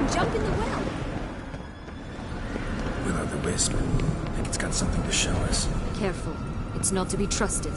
on, jump in the well. Will-o'-the-wisp. I think it's got something to show us. Careful. It's not to be trusted.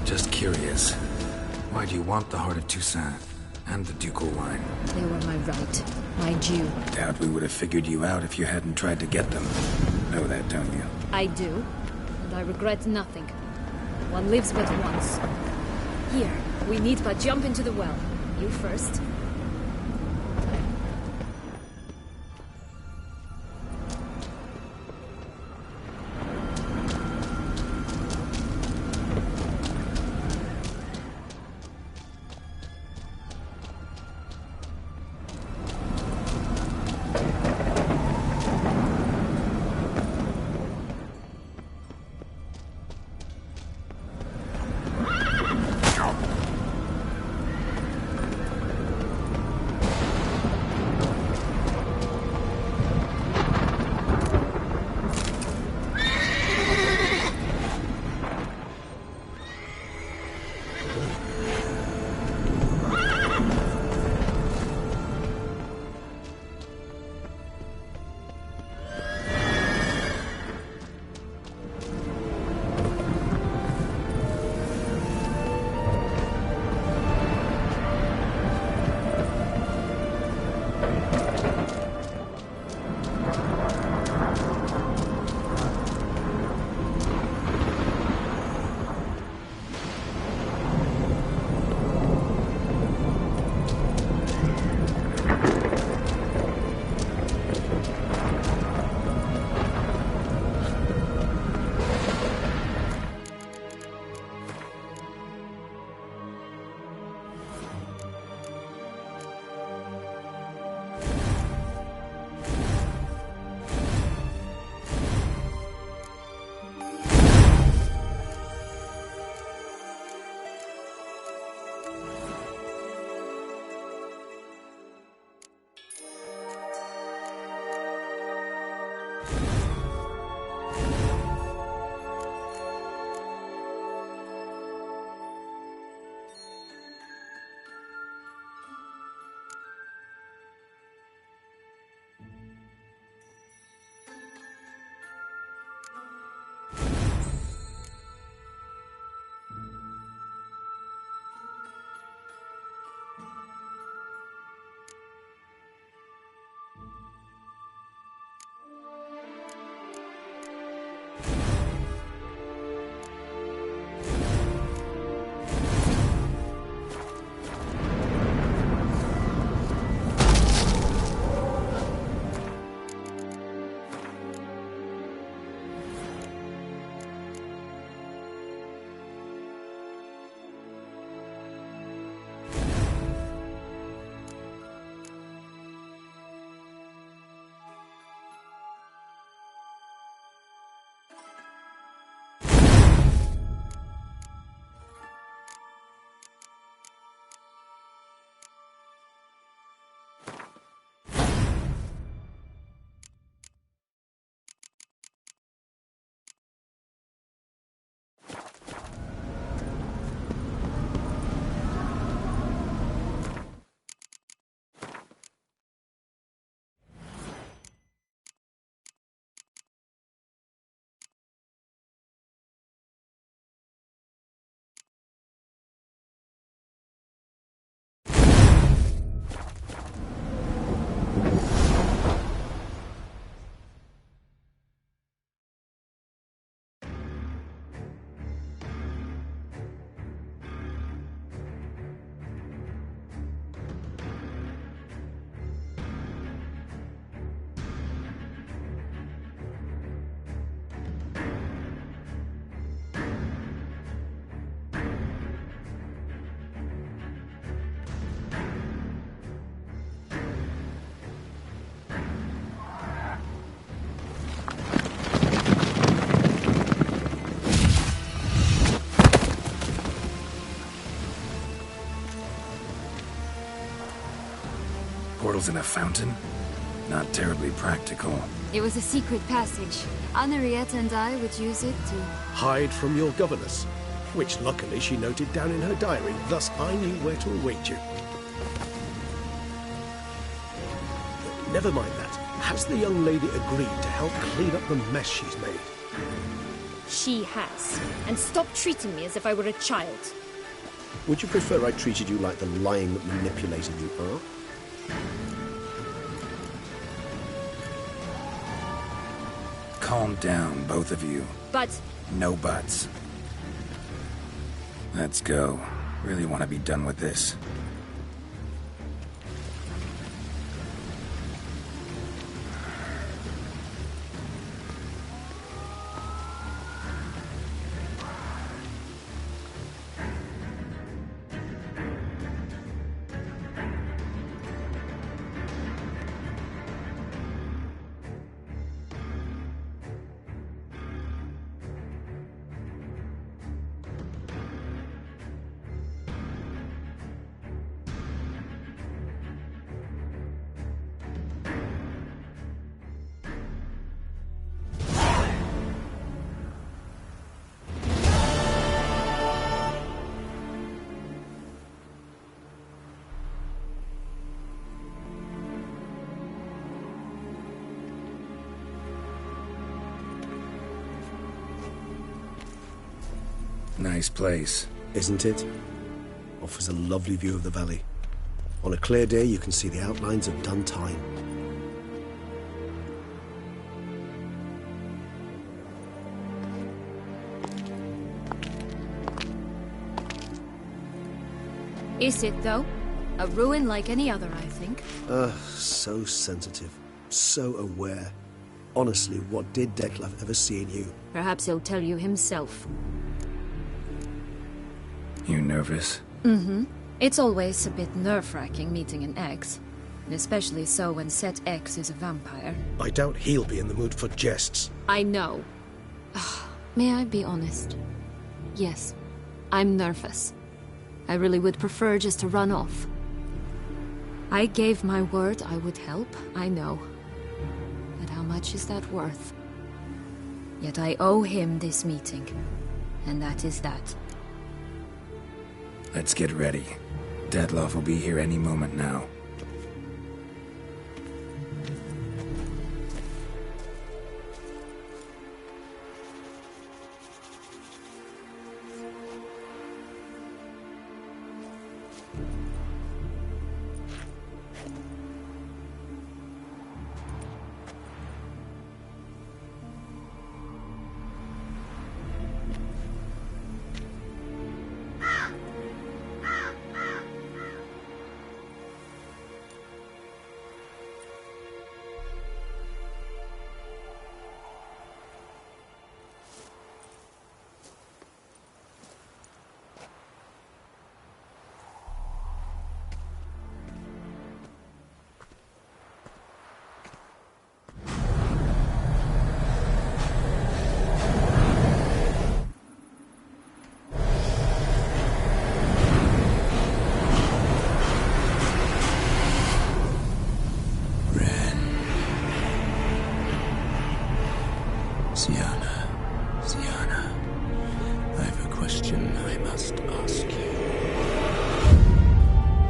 Just curious. Why do you want the Heart of Toussaint and the ducal wine? They were my right. My due. Doubt we would have figured you out if you hadn't tried to get them. Know that, don't you? I do. And I regret nothing. One lives but once. Here, we need but jump into the well. You first. portals in a fountain? Not terribly practical. It was a secret passage. Henriette and I would use it to... Hide from your governess, which luckily she noted down in her diary, thus I knew where to await you. Never mind that. Has the young lady agreed to help clean up the mess she's made? She has. And stop treating me as if I were a child. Would you prefer I treated you like the lying manipulator you are? Calm down, both of you. But... No buts. Let's go. Really want to be done with this. Nice place. Isn't it? Offers a lovely view of the valley. On a clear day, you can see the outlines of done time. Is it, though? A ruin like any other, I think. So sensitive. So aware. Honestly, what did Detlef ever see in you? Perhaps he'll tell you himself. You nervous? Mm-hmm. It's always a bit nerve-wracking meeting an ex. And especially so when said ex is a vampire. I doubt he'll be in the mood for jests. I know. May I be honest? Yes, I'm nervous. I really would prefer just to run off. I gave my word I would help, I know. But how much is that worth? Yet I owe him this meeting. And that is that. Let's get ready. Detlef will be here any moment now. Sienna, I have a question I must ask you.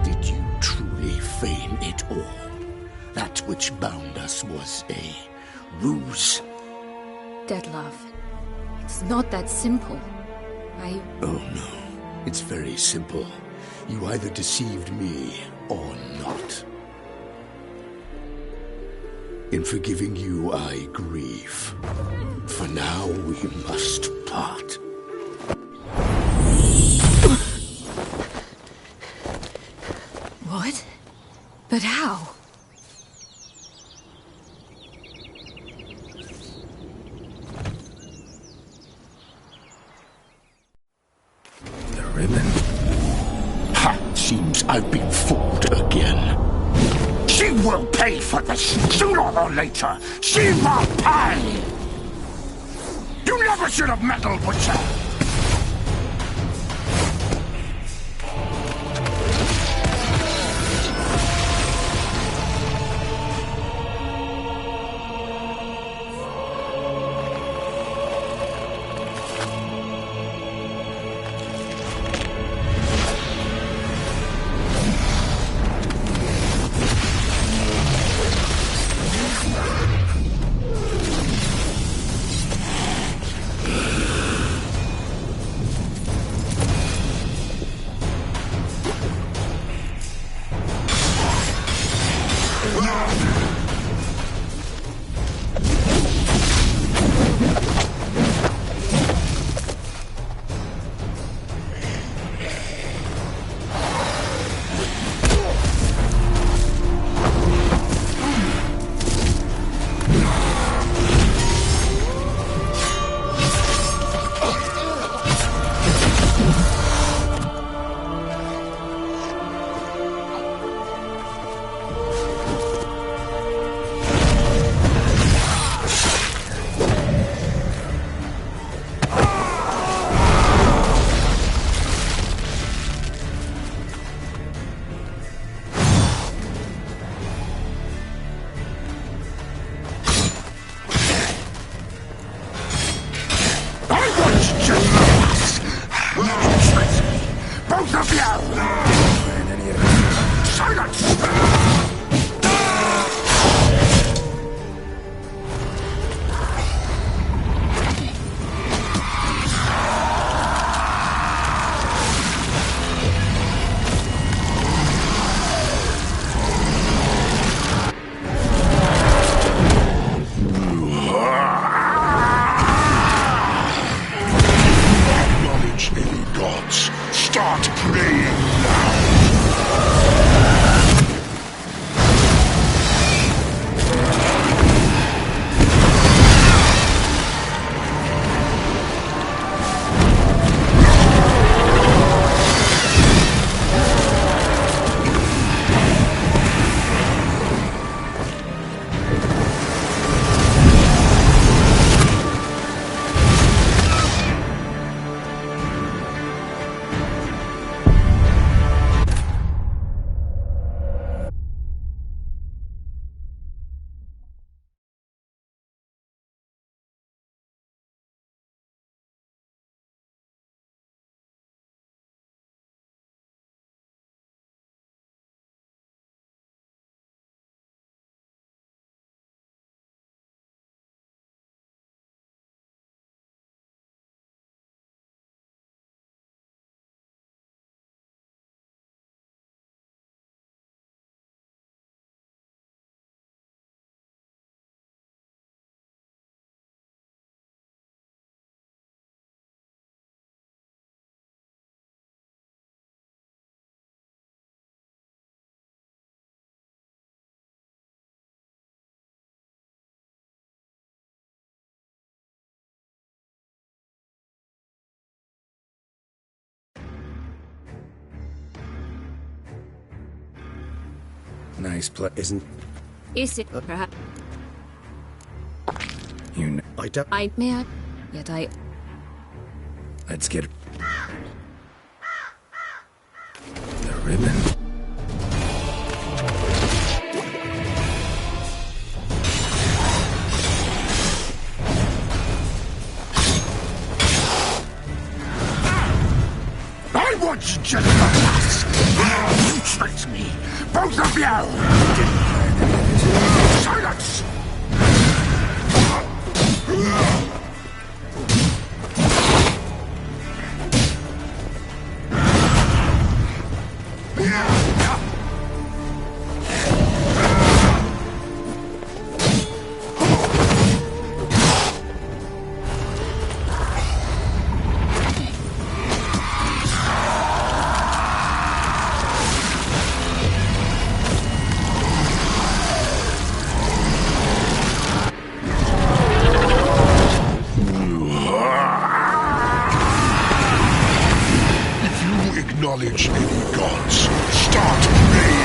Did you truly feign it all? That which bound us was a ruse? Detlef, it's not that simple. Oh no, it's very simple. You either deceived me or not. In forgiving you, I grieve. For now, we must part. What? But how? The ribbon. Ha! Seems I've been fooled again. She will pay for this, sooner or later. She will pay! You never should have meddled with her! Both of you! And any of you. Silence! Acknowledge any gods. Start praying now. Nice play. Isn't... Is it perhaps? You know. May I? Yet I. Let's get the ribbon. I want you just for us! You tricked me! Both of you! Silence! Acknowledge any gods. Start praying.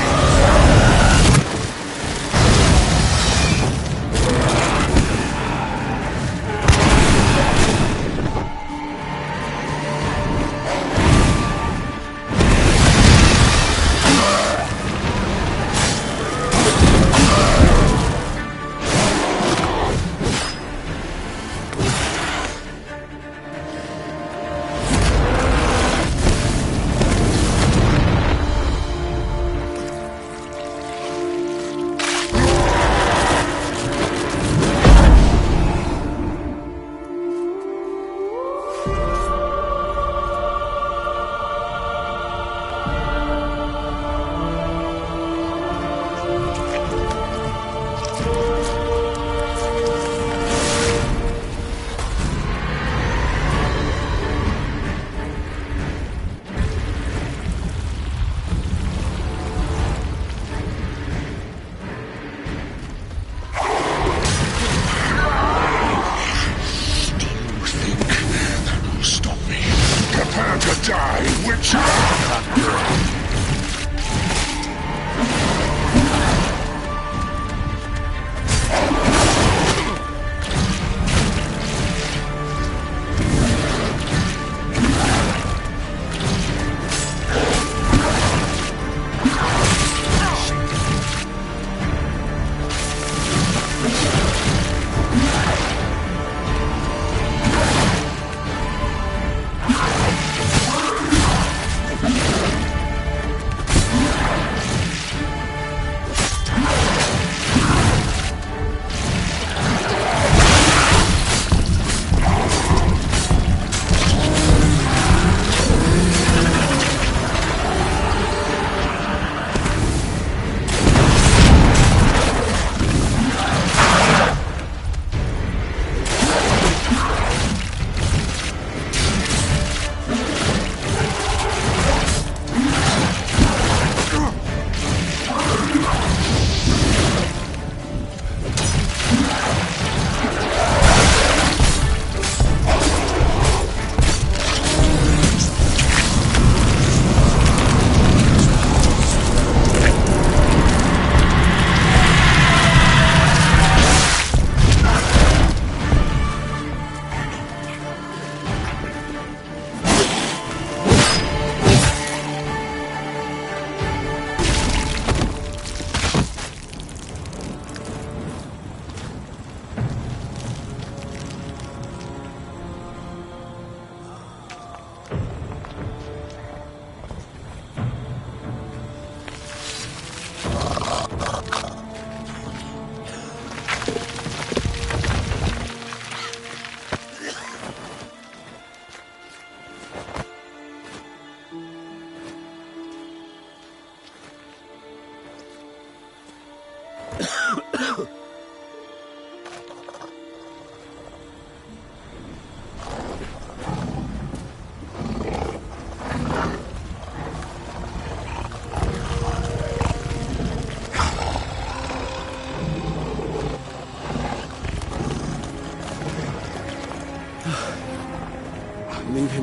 Die, Witcher!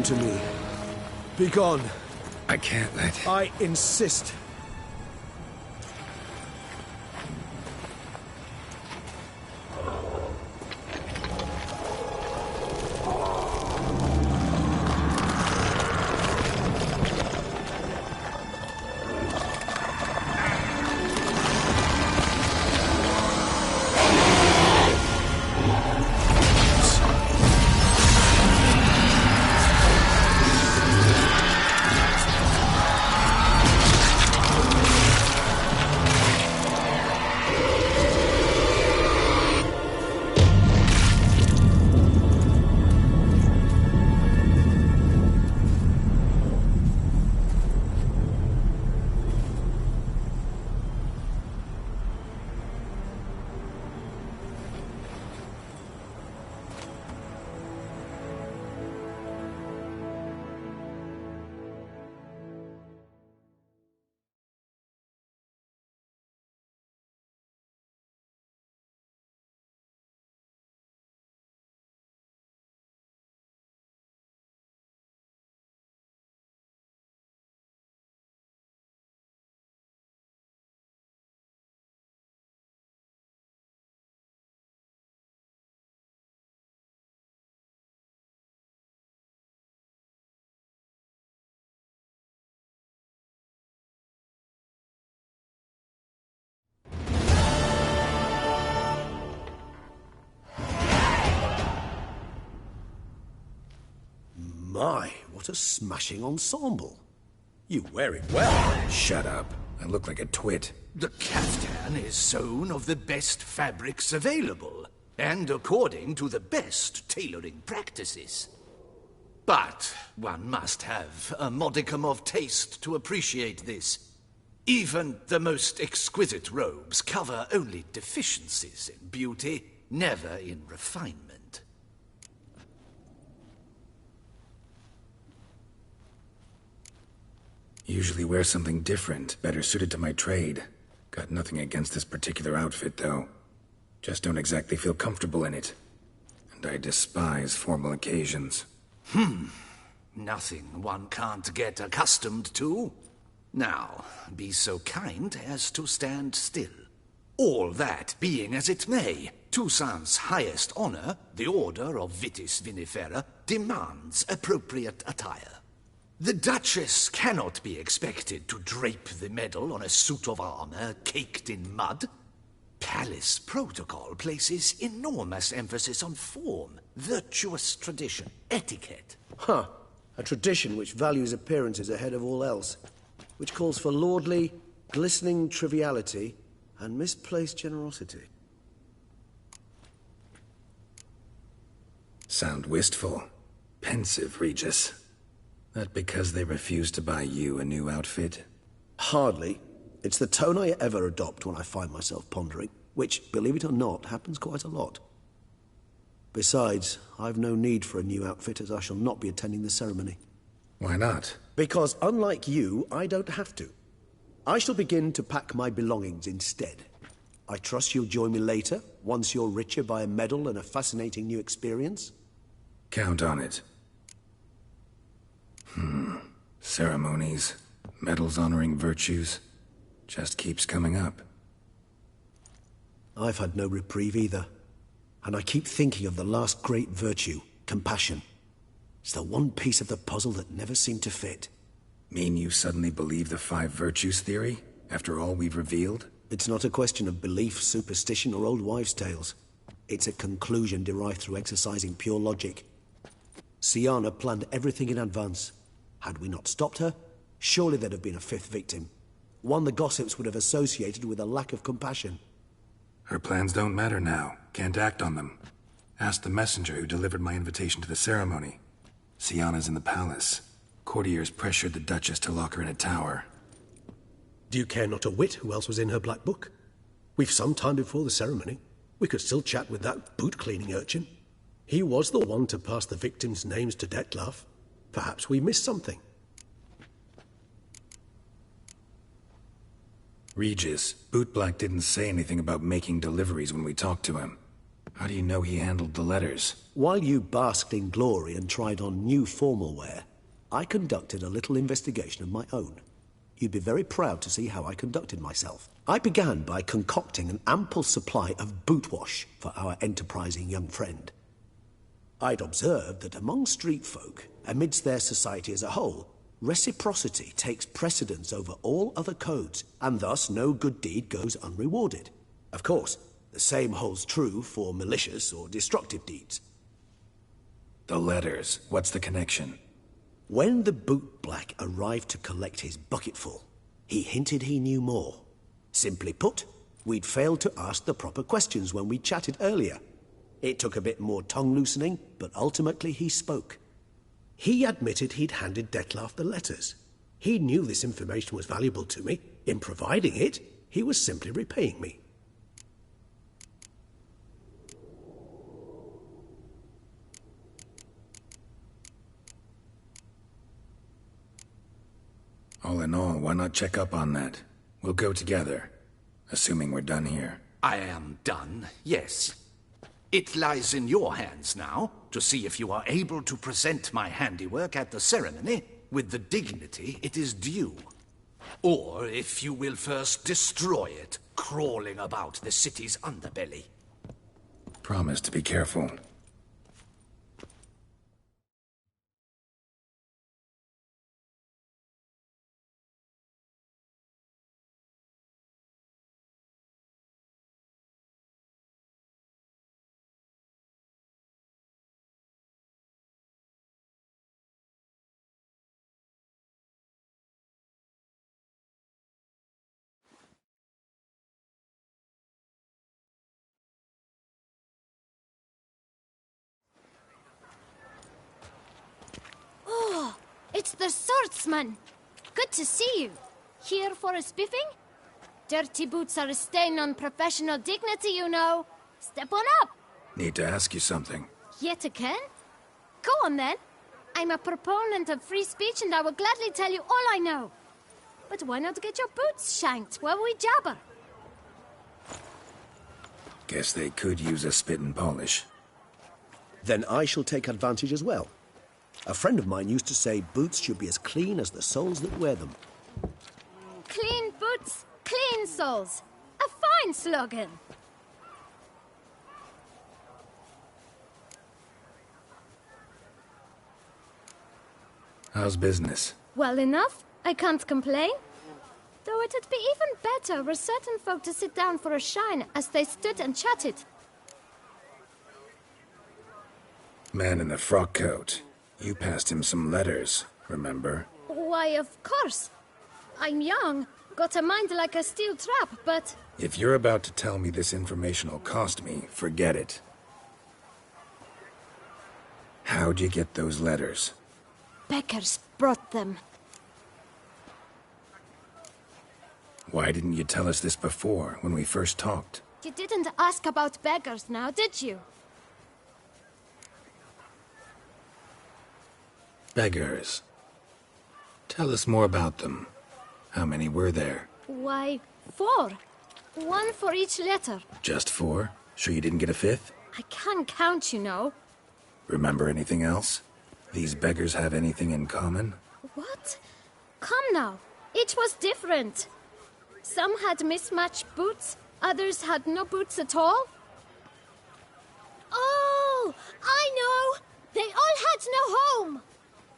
to me. Be gone. I can't let... I insist. My, what a smashing ensemble. You wear it well. Shut up. I look like a twit. The caftan is sewn of the best fabrics available, and according to the best tailoring practices. But one must have a modicum of taste to appreciate this. Even the most exquisite robes cover only deficiencies in beauty, never in refinement. Usually wear something different, better suited to my trade. Got nothing against this particular outfit, though. Just don't exactly feel comfortable in it. And I despise formal occasions. Nothing one can't get accustomed to. Now, be so kind as to stand still. All that being as it may, Toussaint's highest honor, the Order of Vitis Vinifera, demands appropriate attire. The Duchess cannot be expected to drape the medal on a suit of armor caked in mud. Palace protocol places enormous emphasis on form, virtuous tradition, etiquette. Huh. A tradition which values appearances ahead of all else. Which calls for lordly, glistening triviality and misplaced generosity. Sound wistful. Pensive, Regis. That because they refuse to buy you a new outfit? Hardly. It's the tone I ever adopt when I find myself pondering, which, believe it or not, happens quite a lot. Besides, I've no need for a new outfit as I shall not be attending the ceremony. Why not? Because unlike you, I don't have to. I shall begin to pack my belongings instead. I trust you'll join me later, once you're richer by a medal and a fascinating new experience? Count on it. Ceremonies, medals honoring virtues, just keeps coming up. I've had no reprieve either. And I keep thinking of the last great virtue, compassion. It's the one piece of the puzzle that never seemed to fit. Mean you suddenly believe the 5 virtues theory, after all we've revealed? It's not a question of belief, superstition, or old wives' tales. It's a conclusion derived through exercising pure logic. Syanna planned everything in advance. Had we not stopped her, surely there'd have been a 5th victim. One the gossips would have associated with a lack of compassion. Her plans don't matter now. Can't act on them. Ask the messenger who delivered my invitation to the ceremony. Syanna's in the palace. Courtiers pressured the Duchess to lock her in a tower. Do you care not a whit who else was in her black book? We've some time before the ceremony. We could still chat with that boot-cleaning urchin. He was the one to pass the victims' names to Dettlaff. Perhaps we missed something. Regis, Bootblack didn't say anything about making deliveries when we talked to him. How do you know he handled the letters? While you basked in glory and tried on new formal wear, I conducted a little investigation of my own. You'd be very proud to see how I conducted myself. I began by concocting an ample supply of boot wash for our enterprising young friend. I'd observed that among street folk, amidst their society as a whole, reciprocity takes precedence over all other codes, and thus no good deed goes unrewarded. Of course, the same holds true for malicious or destructive deeds. The letters, what's the connection? When the boot black arrived to collect his bucketful, he hinted he knew more. Simply put, we'd failed to ask the proper questions when we chatted earlier. It took a bit more tongue-loosening, but ultimately he spoke. He admitted he'd handed Dettlaff the letters. He knew this information was valuable to me. In providing it, he was simply repaying me. All in all, why not check up on that? We'll go together, assuming we're done here. I am done, yes. It lies in your hands now to see if you are able to present my handiwork at the ceremony with the dignity it is due. Or if you will first destroy it, crawling about the city's underbelly. Promise to be careful. It's the swordsman. Good to see you. Here for a spiffing? Dirty boots are a stain on professional dignity, you know. Step on up. Need to ask you something. Yet again? Go on then. I'm a proponent of free speech and I will gladly tell you all I know. But why not get your boots shanked while we jabber? Guess they could use a spit and polish. Then I shall take advantage as well. A friend of mine used to say boots should be as clean as the soles that wear them. Clean boots, clean soles. A fine slogan. How's business? Well enough. I can't complain. Though it'd be even better were certain folk to sit down for a shine as they stood and chatted. Man in the frock coat. You passed him some letters, remember? Why, of course. I'm young, got a mind like a steel trap, but... If you're about to tell me this information will cost me, forget it. How'd you get those letters? Beggars brought them. Why didn't you tell us this before, when we first talked? You didn't ask about beggars now, did you? Beggars. Tell us more about them. How many were there? Why, 4. 1 for each letter. Just 4? Sure you didn't get a 5th? I can't count, you know. Remember anything else? These beggars have anything in common? What? Come now. Each was different. Some had mismatched boots, others had no boots at all. Oh, I know! They all had no home!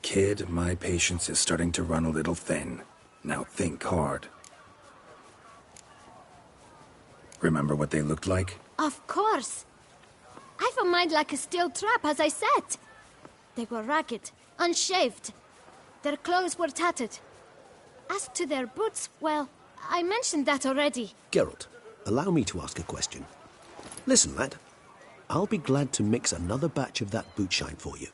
Kid, my patience is starting to run a little thin. Now think hard. Remember what they looked like? Of course. I've a mind like a steel trap, as I said. They were ragged, unshaved. Their clothes were tattered. As to their boots, well, I mentioned that already. Geralt, allow me to ask a question. Listen, lad. I'll be glad to mix another batch of that boot shine for you.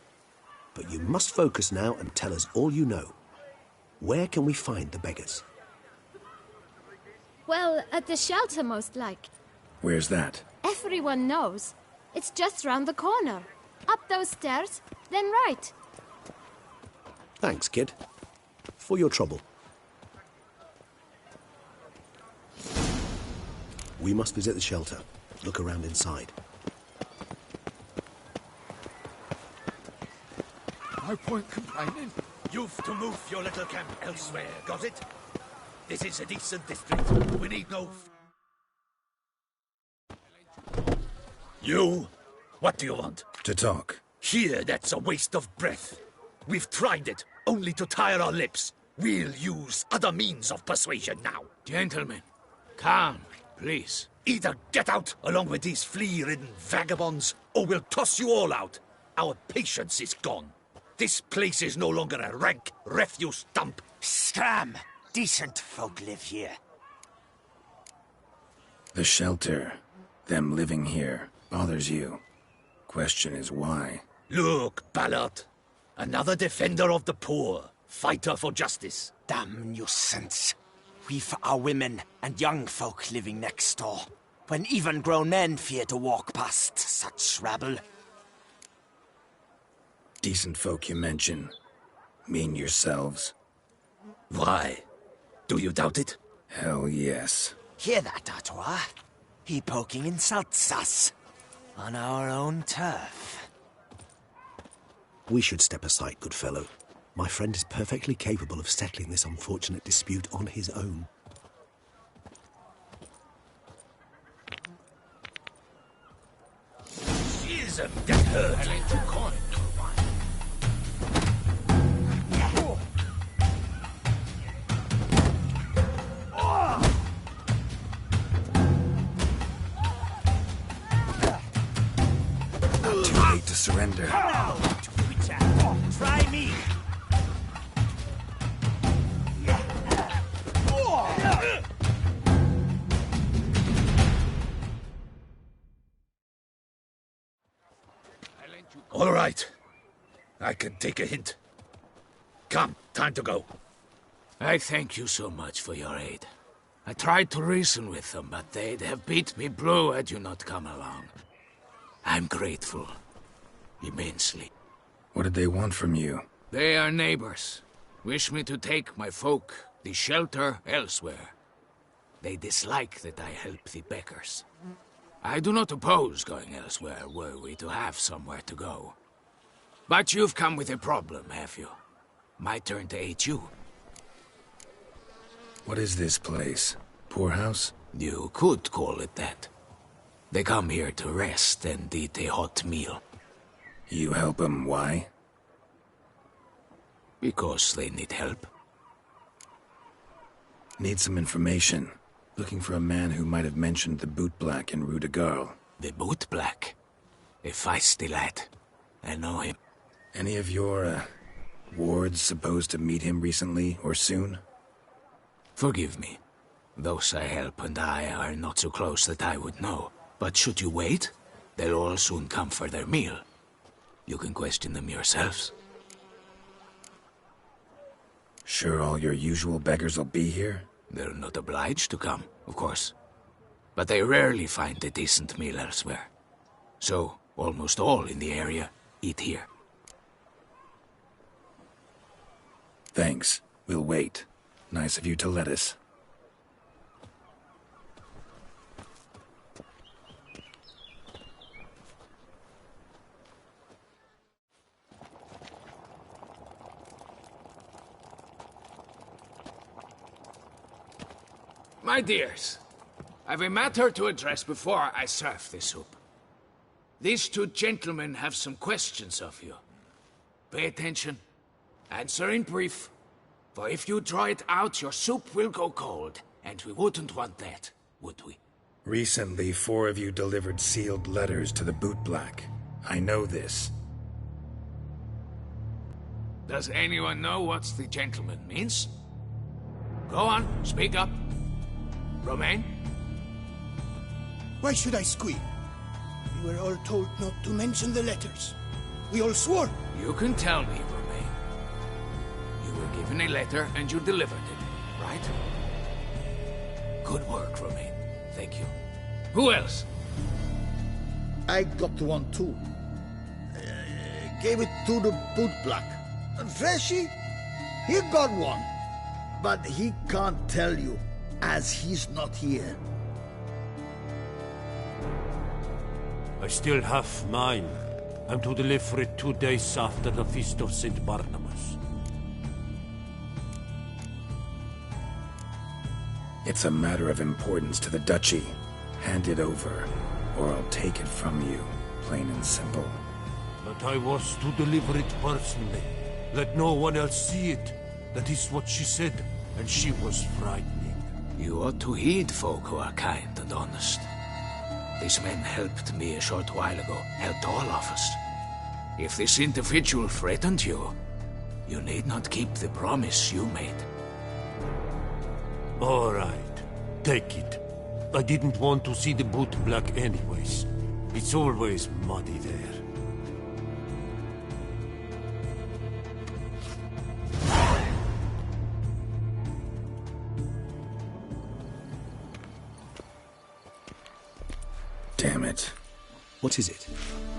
But you must focus now and tell us all you know. Where can we find the beggars? Well, at the shelter, most like. Where's that? Everyone knows. It's just round the corner. Up those stairs, then right. Thanks, kid. For your trouble. We must visit the shelter. Look around inside. I weren't complaining. You've to move your little camp elsewhere, got it? This is a decent district. We need no... You? What do you want? To talk. Here, that's a waste of breath. We've tried it, only to tire our lips. We'll use other means of persuasion now. Gentlemen, calm, please. Either get out along with these flea-ridden vagabonds, or we'll toss you all out. Our patience is gone. This place is no longer a rank refuse dump. Scram! Decent folk live here. The shelter, them living here, bothers you. Question is why? Look, Ballard. Another defender of the poor. Fighter for justice. Damn nuisance. We've our women and young folk living next door, when even grown men fear to walk past such rabble. Decent folk you mention. Mean yourselves? Why? Do you doubt it? Hell yes. Hear that, Artois? He poking insults us. On our own turf. We should step aside, good fellow. My friend is perfectly capable of settling this unfortunate dispute on his own. Schism, get hurt. I lent you coin. Too late to surrender. Try me! All right. I can take a hint. Come, time to go. I thank you so much for your aid. I tried to reason with them, but they'd have beat me blue had you not come along. I'm grateful. Immensely. What did they want from you? They are neighbors. Wish me to take my folk, the shelter, elsewhere. They dislike that I help the beggars. I do not oppose going elsewhere, were we to have somewhere to go. But you've come with a problem, have you? My turn to aid you. What is this place? Poorhouse? You could call it that. They come here to rest and eat a hot meal. You help them, why? Because they need help. Need some information. Looking for a man who might have mentioned the bootblack in Rue de Garl. The bootblack? A feisty lad. I know him. Any of your, wards supposed to meet him recently or soon? Forgive me. Those I help and I are not so close that I would know. But should you wait, they'll all soon come for their meal. You can question them yourselves. Sure all your usual beggars will be here? They're not obliged to come, of course. But they rarely find a decent meal elsewhere. So, almost all in the area eat here. Thanks. We'll wait. Nice of you to let us. My dears, I've a matter to address before I serve the soup. These two gentlemen have some questions of you. Pay attention. Answer in brief. For if you draw it out, your soup will go cold. And we wouldn't want that, would we? Recently, 4 of you delivered sealed letters to the bootblack. I know this. Does anyone know what the gentleman means? Go on, speak up. Romain? Why should I squeal? We were all told not to mention the letters. We all swore. You can tell me, Romain. You were given a letter and you delivered it, right? Good work, Romain. Thank you. Who else? I got one too. Gave it to the bootblack. Freshy, he got one. But he can't tell you, as he's not here. I still have mine. I'm to deliver it 2 days after the Feast of St. Barnabas. It's a matter of importance to the Duchy. Hand it over, or I'll take it from you, plain and simple. But I was to deliver it personally. Let no one else see it. That is what she said, and she was frightening. You ought to heed folk who are kind and honest. This man helped me a short while ago, helped all of us. If this individual threatened you, you need not keep the promise you made. All right, take it. I didn't want to see the boot black anyways. It's always muddy there. Damn it. What is it?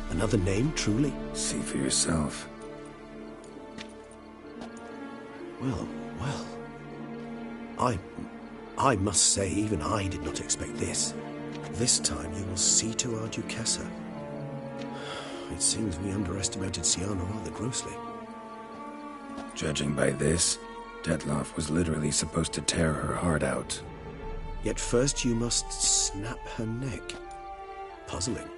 Another name, truly? See for yourself. Well. I must say, even I did not expect this. This time you will see to our Duchessa. It seems we underestimated Siana rather grossly. Judging by this, Detloff was literally supposed to tear her heart out. Yet first you must snap her neck. Puzzling.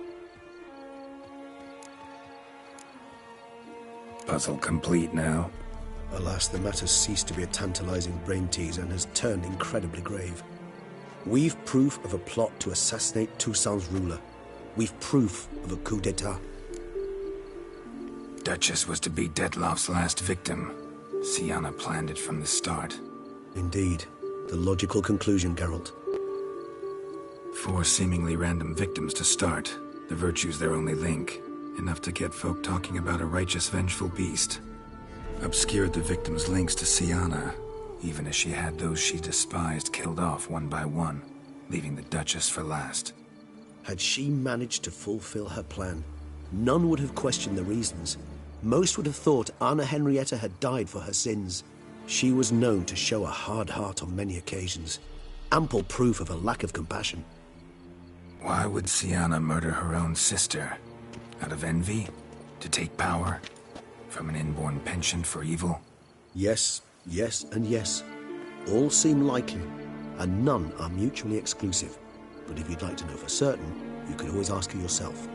Puzzle complete now. Alas, the matter ceased to be a tantalizing brain teaser and has turned incredibly grave. We've proof of a plot to assassinate Toussaint's ruler. We've proof of a coup d'etat. Duchess was to be Detloff's last victim. Siana planned it from the start. Indeed. The logical conclusion, Geralt. 4 seemingly random victims to start. The virtue's their only link. Enough to get folk talking about a righteous, vengeful beast. Obscured the victims' links to Siana, even as she had those she despised killed off one by one, leaving the Duchess for last. Had she managed to fulfill her plan, none would have questioned the reasons. Most would have thought Anna Henrietta had died for her sins. She was known to show a hard heart on many occasions. Ample proof of a lack of compassion. Why would Siana murder her own sister? Out of envy? To take power? From an inborn penchant for evil? Yes, and yes. All seem likely, and none are mutually exclusive. But if you'd like to know for certain, you could always ask her yourself.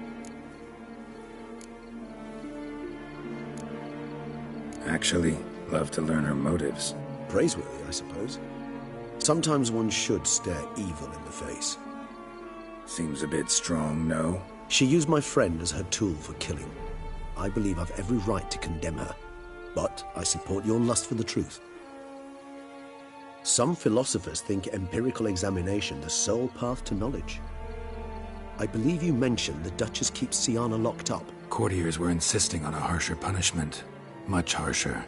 Actually, love to learn her motives. Praiseworthy, I suppose. Sometimes one should stare evil in the face. Seems a bit strong, no? She used my friend as her tool for killing. I believe I've every right to condemn her, but I support your lust for the truth. Some philosophers think empirical examination the sole path to knowledge. I believe you mentioned the Duchess keeps Siana locked up. Courtiers were insisting on a harsher punishment. Much harsher.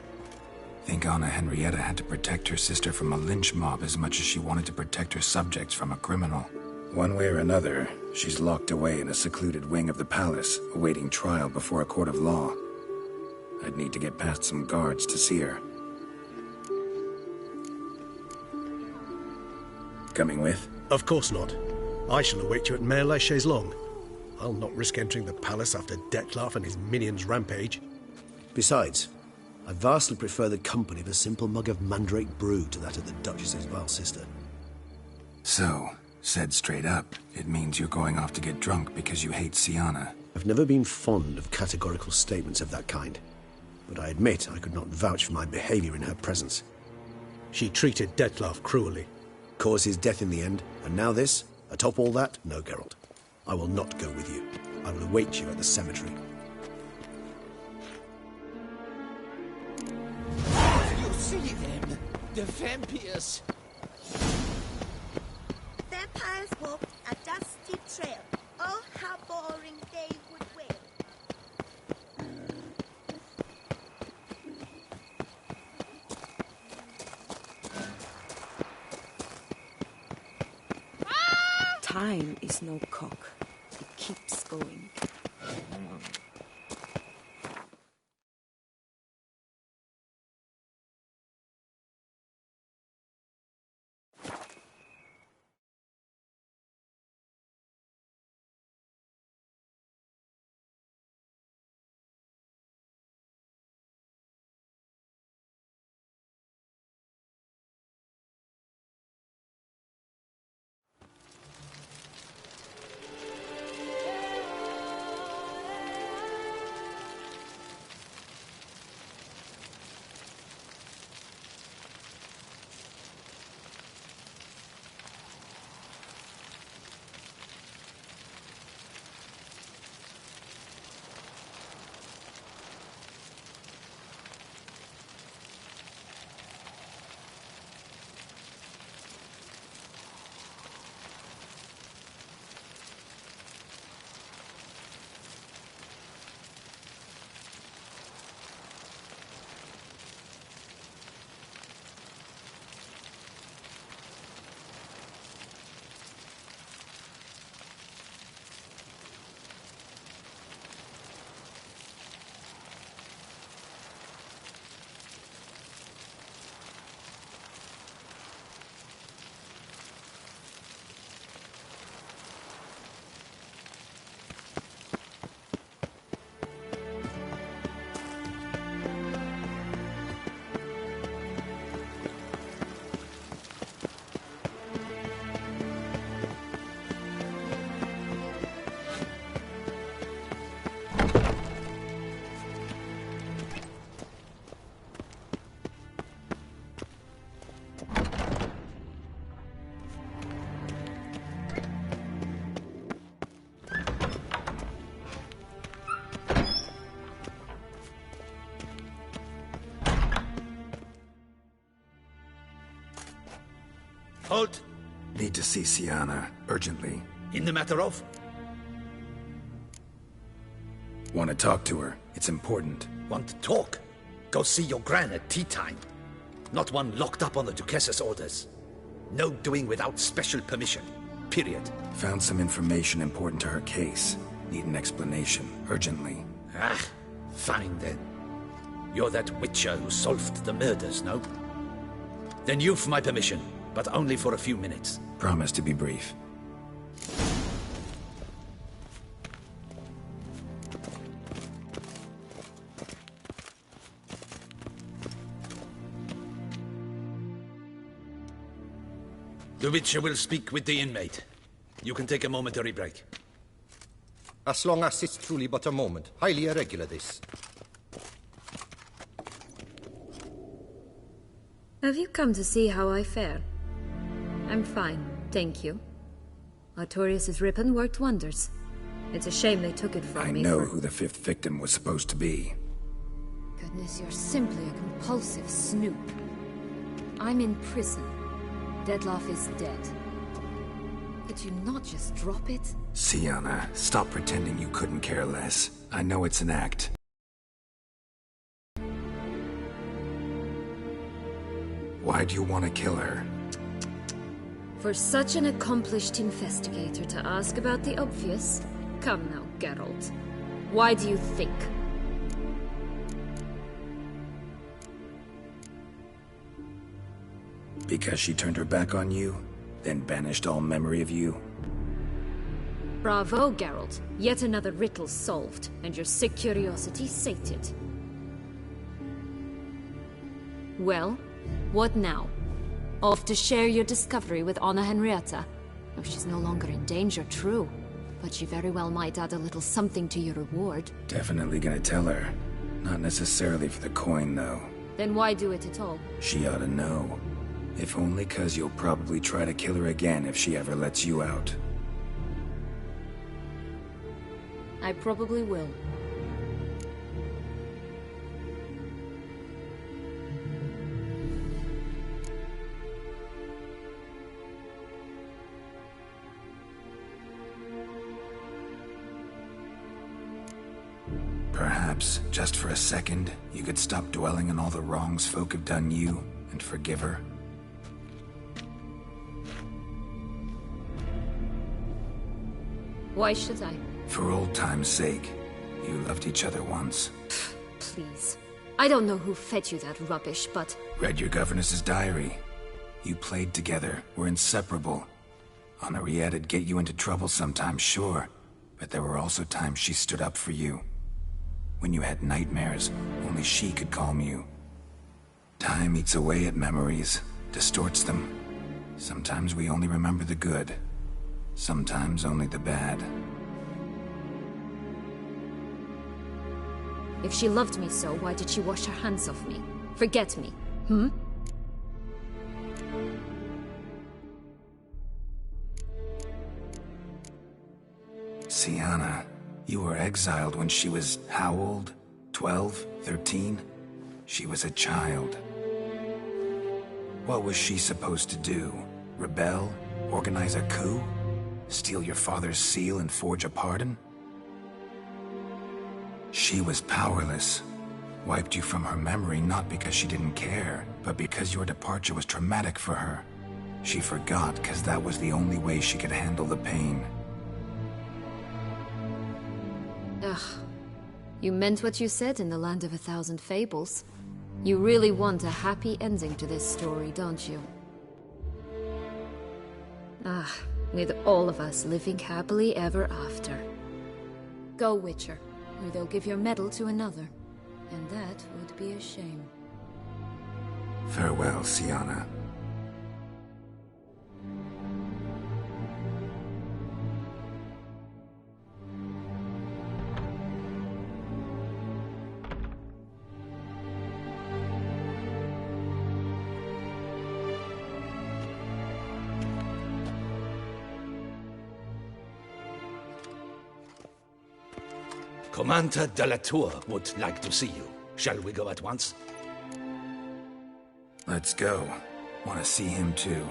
Think Anna Henrietta had to protect her sister from a lynch mob as much as she wanted to protect her subjects from a criminal. One way or another, she's locked away in a secluded wing of the palace, awaiting trial before a court of law. I'd need to get past some guards to see her. Coming with? Of course not. I shall await you at Mare la Chaise-Longue. I'll not risk entering the palace after Detloff and his minions rampage. Besides, I vastly prefer the company of a simple mug of mandrake brew to that of the Duchess's vile sister. So, said straight up, it means you're going off to get drunk because you hate Siana. I've never been fond of categorical statements of that kind, but I admit I could not vouch for my behavior in her presence. She treated Detloff cruelly, caused his death in the end, and now this? Atop all that? No, Geralt. I will not go with you. I will await you at the cemetery. You see them? The vampires. Vampires walked a dusty trail. Oh, how boring they would wail. Time is no cock. It keeps going. Halt! Need to see Sienna, urgently. In the matter of? Want to talk to her. It's important. Want to talk? Go see your gran at tea time. Not one locked up on the Duchess's orders. No doing without special permission. Period. Found some information important to her case. Need an explanation, urgently. Ah, fine then. You're that witcher who solved the murders, no? Then you've my permission, but only for a few minutes. Promise to be brief. The Witcher will speak with the inmate. You can take a momentary break. As long as it's truly but a moment. Highly irregular, this. Have you come to see how I fare? I'm fine, thank you. Artorius' ribbon worked wonders. It's a shame they took it from me. I know who the 5th victim was supposed to be. Goodness, you're simply a compulsive snoop. I'm in prison. Dettlaff is dead. Could you not just drop it? Sienna, stop pretending you couldn't care less. I know it's an act. Why do you want to kill her? For such an accomplished investigator to ask about the obvious? Come now, Geralt. Why do you think? Because she turned her back on you, then banished all memory of you? Bravo, Geralt. Yet another riddle solved, and your sick curiosity sated. Well, what now? Off to share your discovery with Anna Henrietta? Oh, she's no longer in danger, true. But she very well might add a little something to your reward. Definitely gonna tell her. Not necessarily for the coin, though. Then why do it at all? She ought to know. If only 'cause you'll probably try to kill her again if she ever lets you out. I probably will. Perhaps, just for a second, you could stop dwelling on all the wrongs folk have done you and forgive her. Why should I? For old time's sake. You loved each other once. Please. I don't know who fed you that rubbish, but... Read your governess's diary. You played together, were inseparable. Henriette'd get you into trouble sometimes, sure. But there were also times she stood up for you. When you had nightmares, only she could calm you. Time eats away at memories, distorts them. Sometimes we only remember the good. Sometimes only the bad. If she loved me so, why did she wash her hands off me? Forget me, hmm? Sienna, you were exiled when she was how old? 12? 13? She was a child. What was she supposed to do? Rebel? Organize a coup? Steal your father's seal and forge a pardon? She was powerless. Wiped you from her memory not because she didn't care, but because your departure was traumatic for her. She forgot because that was the only way she could handle the pain. Ugh. You meant what you said in the Land of a Thousand Fables. You really want a happy ending to this story, don't you? Ah, with all of us living happily ever after. Go, Witcher, or they'll give your medal to another. And that would be a shame. Farewell, Sienna. Commander de la Tour would like to see you. Shall we go at once? Let's go. Want to see him too.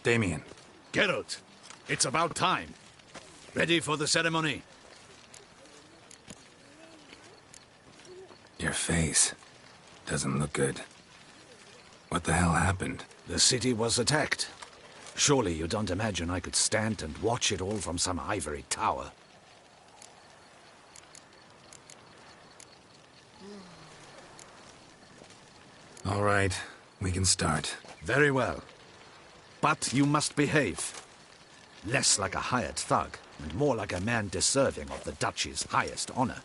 Damien. Geralt, it's about time. Ready for the ceremony? Your face doesn't look good. What the hell happened? The city was attacked. Surely you don't imagine I could stand and watch it all from some ivory tower. All right, we can start. Very well. But you must behave. Less like a hired thug, and more like a man deserving of the Duchy's highest honor.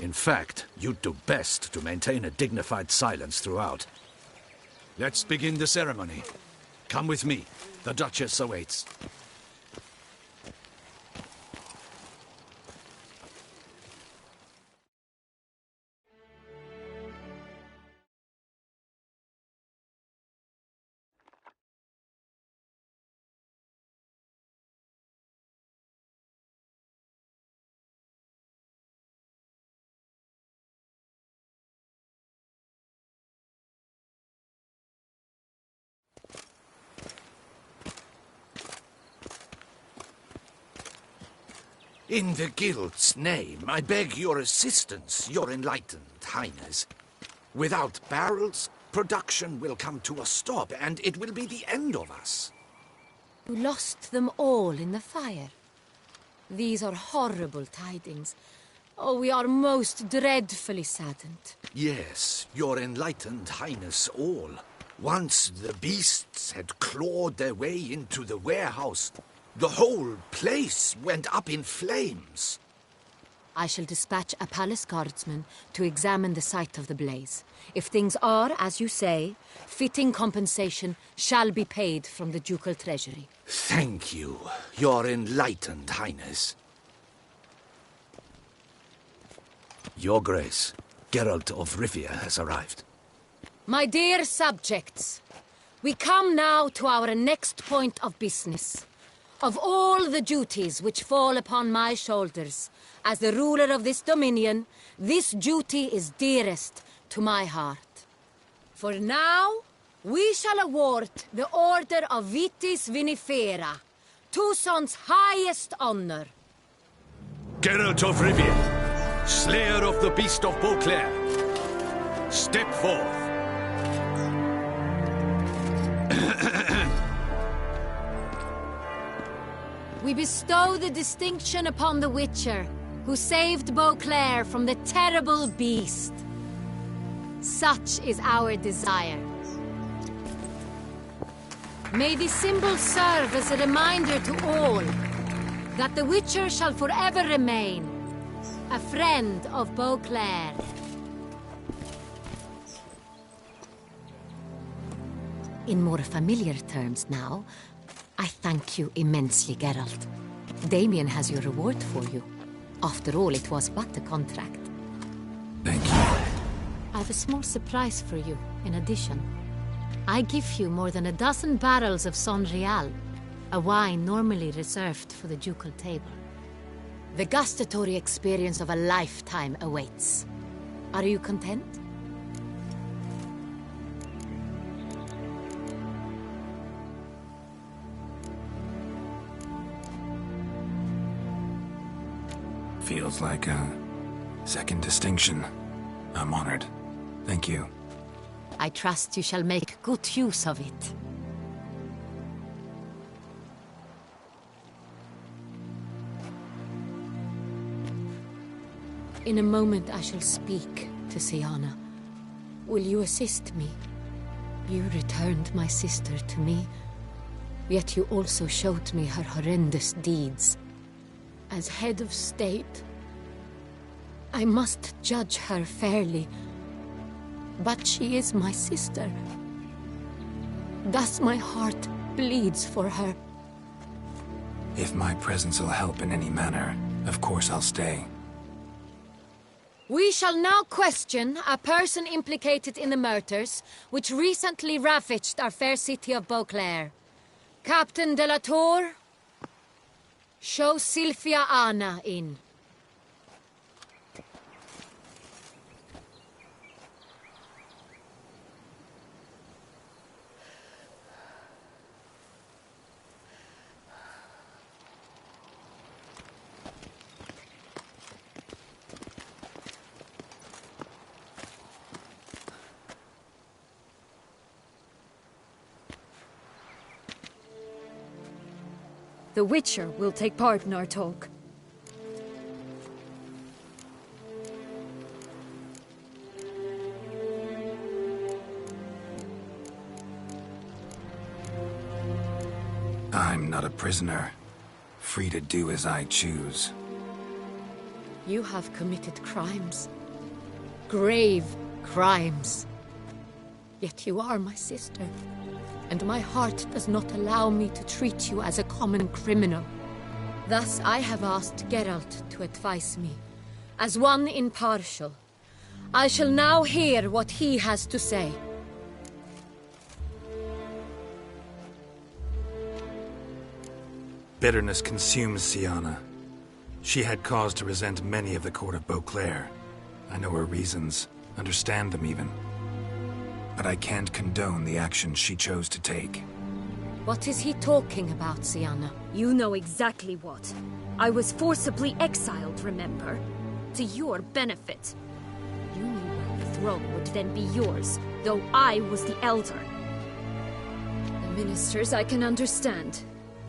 In fact, you'd do best to maintain a dignified silence throughout. Let's begin the ceremony. Come with me. The Duchess awaits. In the Guild's name, I beg your assistance, your enlightened highness. Without barrels, production will come to a stop, and it will be the end of us. You lost them all in the fire. These are horrible tidings. Oh, we are most dreadfully saddened. Yes, your enlightened highness all. Once the beasts had clawed their way into the warehouse, the whole place went up in flames. I shall dispatch a palace guardsman to examine the site of the blaze. If things are, as you say, fitting compensation shall be paid from the ducal treasury. Thank you, your enlightened highness. Your Grace, Geralt of Rivia has arrived. My dear subjects, we come now to our next point of business. Of all the duties which fall upon my shoulders, as the ruler of this dominion, this duty is dearest to my heart. For now, we shall award the Order of Vitis Vinifera, Tucson's highest honor. Geralt of Rivia, slayer of the beast of Beauclair, step forth. We bestow the distinction upon the Witcher, who saved Beauclair from the terrible beast. Such is our desire. May this symbol serve as a reminder to all that the Witcher shall forever remain a friend of Beauclair. In more familiar terms now, I thank you immensely, Geralt. Damien has your reward for you. After all, it was but a contract. Thank you. I have a small surprise for you, in addition. I give you more than a dozen barrels of Son Real, a wine normally reserved for the ducal table. The gustatory experience of a lifetime awaits. Are you content? Feels like a second distinction. I'm honored. Thank you. I trust you shall make good use of it. In a moment I shall speak to Siana. Will you assist me? You returned my sister to me, yet you also showed me her horrendous deeds. As head of state, I must judge her fairly. But she is my sister. Thus my heart bleeds for her. If my presence will help in any manner, of course I'll stay. We shall now question a person implicated in the murders which recently ravaged our fair city of Beauclair. Captain de la Tour, show Sylvia Anna in. The Witcher will take part in our talk. I'm not a prisoner, free to do as I choose. You have committed crimes. Grave crimes. Yet you are my sister, and my heart does not allow me to treat you as a common criminal. Thus I have asked Geralt to advise me, as one impartial. I shall now hear what he has to say. Bitterness consumes Siana. She had cause to resent many of the court of Beauclair. I know her reasons, understand them even. But I can't condone the actions she chose to take. What is he talking about, Siana? You know exactly what. I was forcibly exiled, remember? To your benefit. You knew well the throne would then be yours, though I was the elder. The ministers I can understand.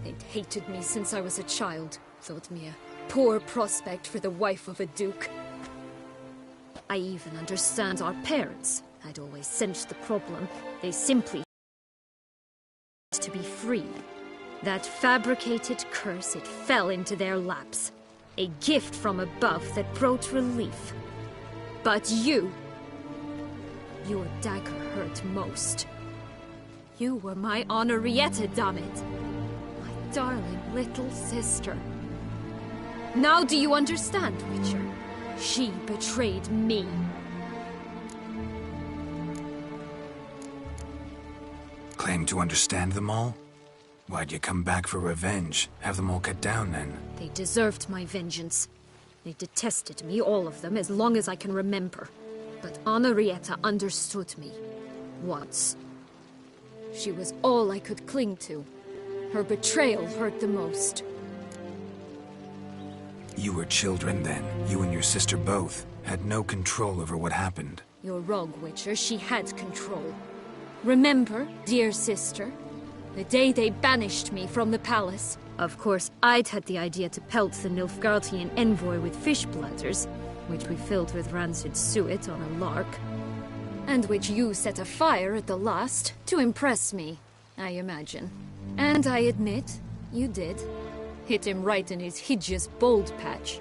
They'd hated me since I was a child, thought me a poor prospect for the wife of a duke. I even understand our parents. I'd always sensed the problem. They simply to be free. That fabricated curse, it fell into their laps. A gift from above that brought relief. But you... your dagger hurt most. You were my Henrietta, damn it. My darling little sister. Now do you understand, Witcher? She betrayed me. Claim to understand them all? Why'd you come back for revenge? Have them all cut down, then? They deserved my vengeance. They detested me, all of them, as long as I can remember. But Henrietta understood me. Once. She was all I could cling to. Her betrayal hurt the most. You were children then. You and your sister both had no control over what happened. You're wrong, Witcher. She had control. Remember, dear sister? The day they banished me from the palace. Of course, I'd had the idea to pelt the Nilfgaardian envoy with fish bladders, which we filled with rancid suet on a lark. And which you set afire at the last, to impress me, I imagine. And I admit, you did. Hit him right in his hideous bald patch.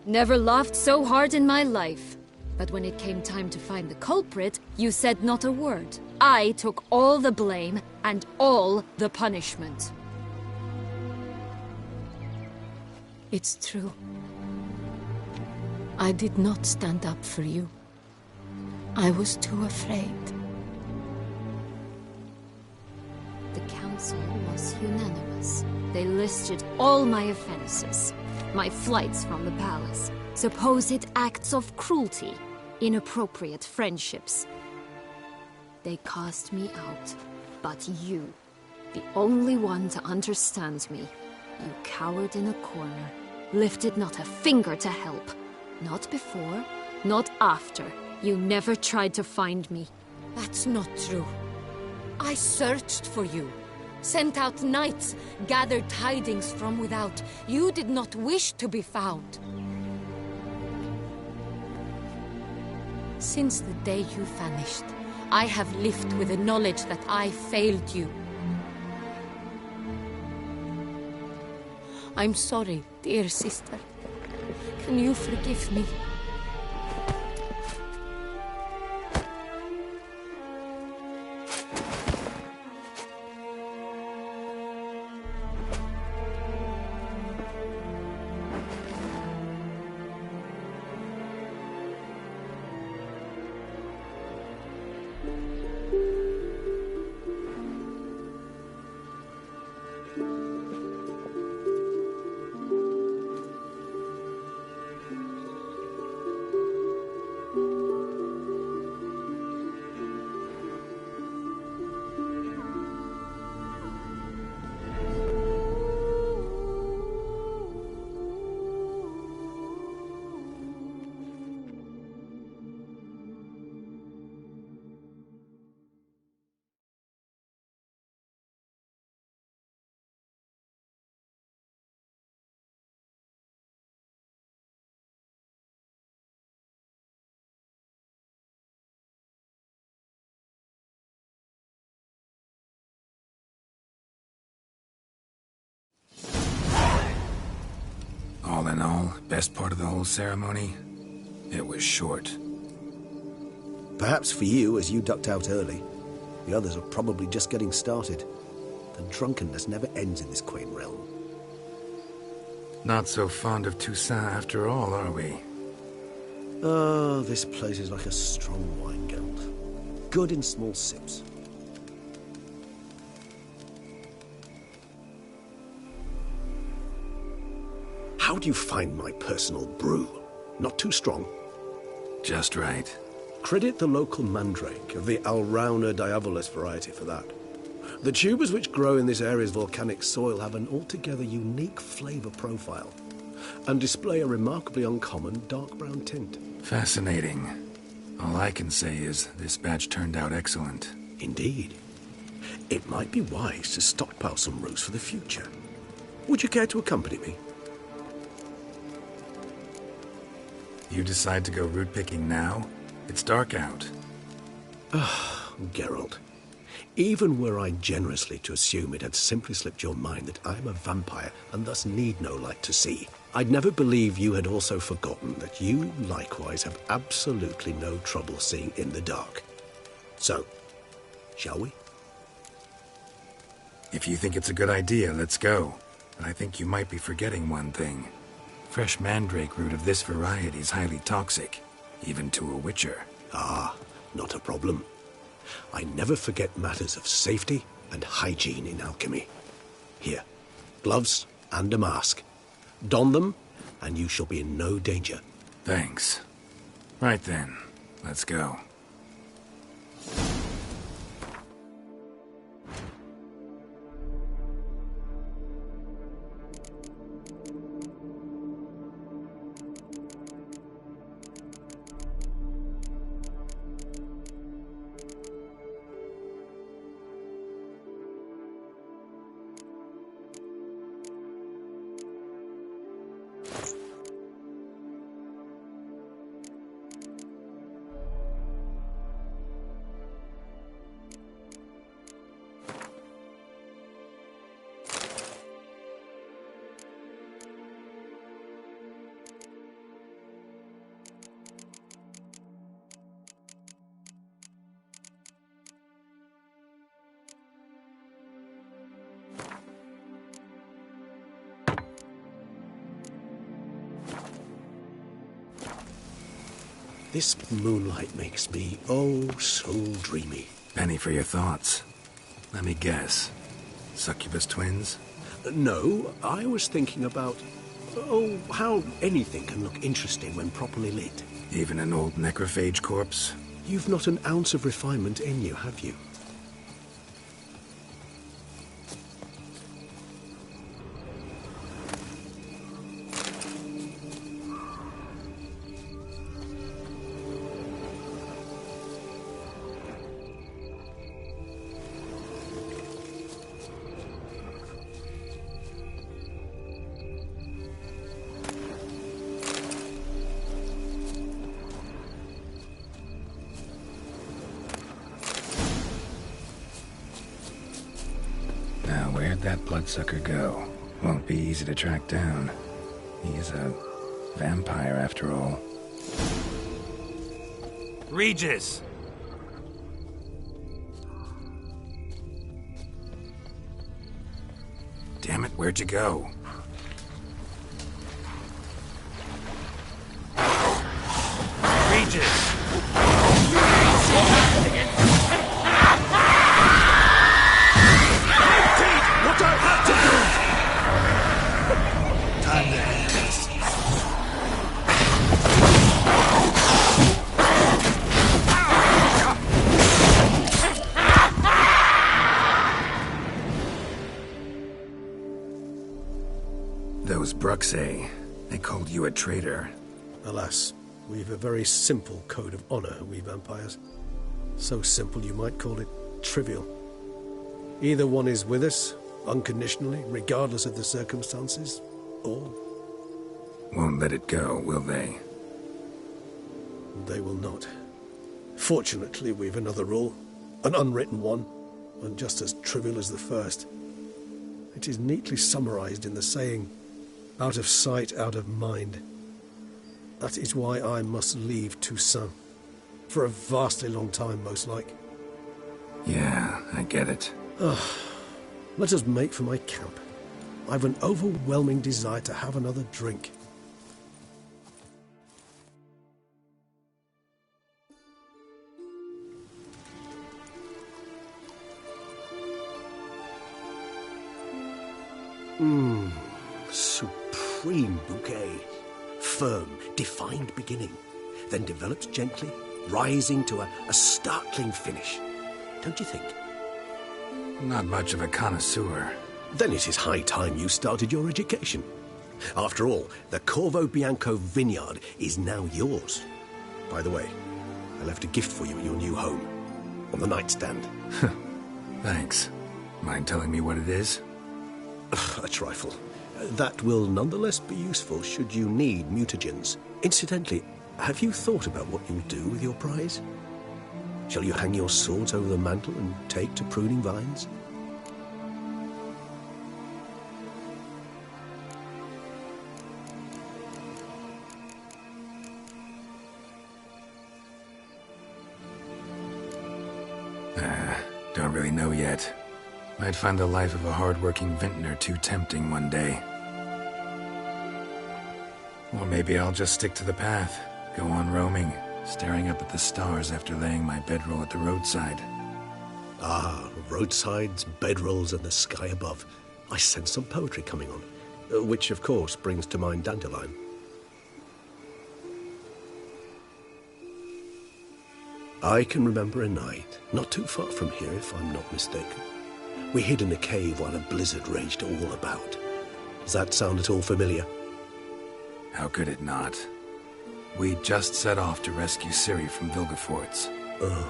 Never laughed so hard in my life. But when it came time to find the culprit, you said not a word. I took all the blame and all the punishment. It's true. I did not stand up for you. I was too afraid. The council was unanimous. They listed all my offenses. My flights from the palace. Supposed acts of cruelty. Inappropriate friendships. They cast me out. But you, the only one to understand me, you cowered in a corner, lifted not a finger to help. Not before, not after. You never tried to find me. That's not true. I searched for you. Sent out knights, gathered tidings from without. You did not wish to be found. Since the day you vanished, I have lived with the knowledge that I failed you. I'm sorry, dear sister. Can you forgive me? All in all, best part of the whole ceremony? It was short. Perhaps for you, as you ducked out early. The others are probably just getting started. The drunkenness never ends in this quaint realm. Not so fond of Toussaint after all, are we? Oh, this place is like a strong wine, Geralt. Good in small sips. How do you find my personal brew? Not too strong? Just right. Credit the local mandrake of the Alrauna diabolus variety for that. The tubers which grow in this area's volcanic soil have an altogether unique flavour profile and display a remarkably uncommon dark brown tint. Fascinating. All I can say is this batch turned out excellent. Indeed. It might be wise to stockpile some roots for the future. Would you care to accompany me? You decide to go root picking now? It's dark out. Ah, Geralt. Even were I generously to assume it had simply slipped your mind that I am a vampire and thus need no light to see, I'd never believe you had also forgotten that you likewise have absolutely no trouble seeing in the dark. So, shall we? If you think it's a good idea, let's go. But I think you might be forgetting one thing. Fresh mandrake root of this variety is highly toxic, even to a witcher. Ah, not a problem. I never forget matters of safety and hygiene in alchemy. Here, gloves and a mask. Don them, and you shall be in no danger. Thanks. Right then, let's go. This moonlight makes me, oh, so dreamy. Penny for your thoughts. Let me guess. Succubus twins? No, I was thinking about, oh, how anything can look interesting when properly lit. Even an old necrophage corpse? You've not an ounce of refinement in you, have you? Where'd that bloodsucker go? Won't be easy to track down. He is a vampire after all. Regis! Damn it, where'd you go? Regis! Those Bruxae, they called you a traitor. Alas, we've a very simple code of honor, we vampires. So simple you might call it trivial. Either one is with us, unconditionally, regardless of the circumstances, or... Won't let it go, will they? They will not. Fortunately, we've another rule, an unwritten one, and just as trivial as the first. It is neatly summarized in the saying, Out of sight, out of mind. That is why I must leave Toussaint. For a vastly long time, most like. Yeah, I get it. Let us make for my camp. I've an overwhelming desire to have another drink. Supreme bouquet. Firm, defined beginning, then develops gently, rising to a startling finish. Don't you think? Not much of a connoisseur. Then it is high time you started your education. After all, the Corvo Bianco vineyard is now yours. By the way, I left a gift for you in your new home. On the nightstand. Thanks. Mind telling me what it is? A trifle. That will nonetheless be useful should you need mutagens. Incidentally, have you thought about what you'll do with your prize? Shall you hang your swords over the mantle and take to pruning vines? Don't really know yet. Might find the life of a hard-working vintner too tempting one day. Or maybe I'll just stick to the path, go on roaming, staring up at the stars after laying my bedroll at the roadside. Ah, roadsides, bedrolls, and the sky above. I sense some poetry coming on, which of course brings to mind Dandelion. I can remember a night, not too far from here if I'm not mistaken. We hid in a cave while a blizzard raged all about. Does that sound at all familiar? How could it not? We just set off to rescue Ciri from Vilgefortz. Oh,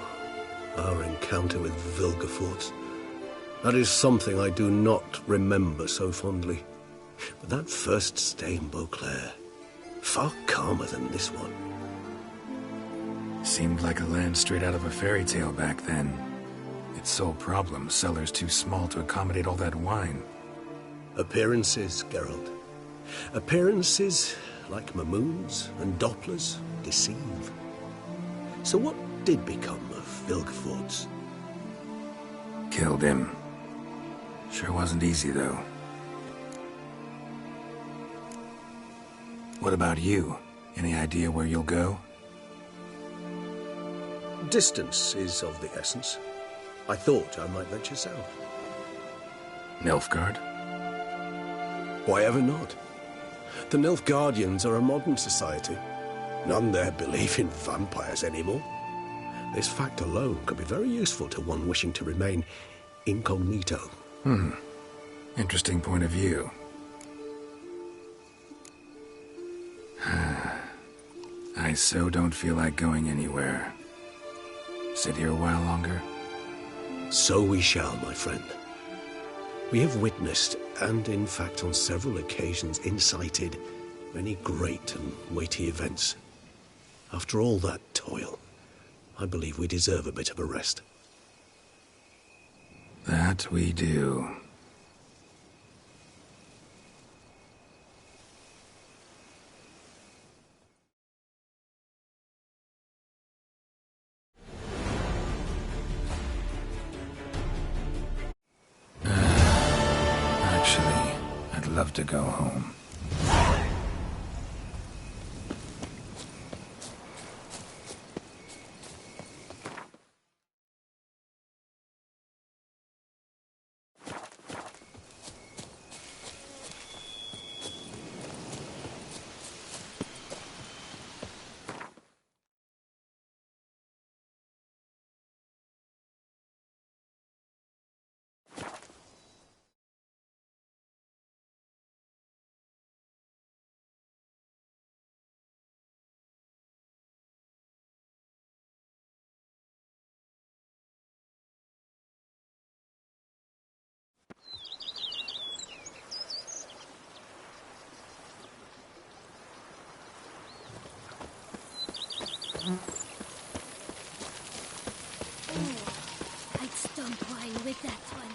our encounter with Vilgefortz. That is something I do not remember so fondly. But that first stay in Beauclair, far calmer than this one. Seemed like a land straight out of a fairy tale back then. Its sole problem, cellars too small to accommodate all that wine. Appearances, Geralt. Appearances, like Mamoons and Dopplers, deceive. So what did become of Vilgefortz? Killed him. Sure wasn't easy, though. What about you? Any idea where you'll go? Distance is of the essence. I thought I might venture south. Nilfgaard? Why ever not? The Nilfgaardians are a modern society. None there believe in vampires anymore. This fact alone could be very useful to one wishing to remain incognito. Interesting point of view. I so don't feel like going anywhere. Sit here a while longer? So we shall, my friend. We have witnessed, and in fact on several occasions incited, many great and weighty events. After all that toil, I believe we deserve a bit of a rest. That we do. Actually, I'd love to go home. I'd stomp wine with that one.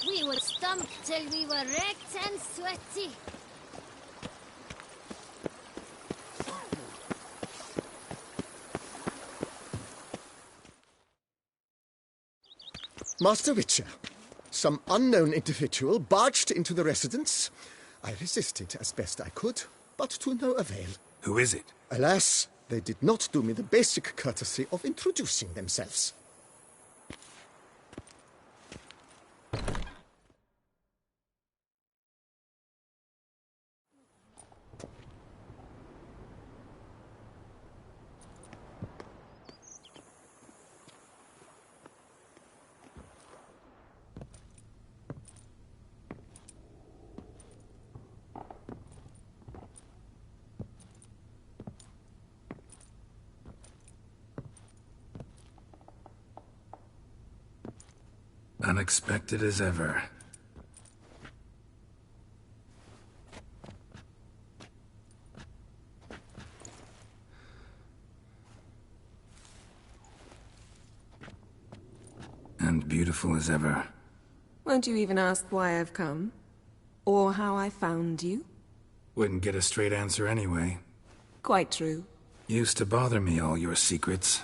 We would stomp till we were wrecked and sweaty. Master Witcher, some unknown individual barged into the residence. I resisted as best I could, but to no avail. Who is it? Alas, they did not do me the basic courtesy of introducing themselves. Unexpected as ever. And beautiful as ever. Won't you even ask why I've come? Or how I found you? Wouldn't get a straight answer anyway. Quite true. Used to bother me, all your secrets.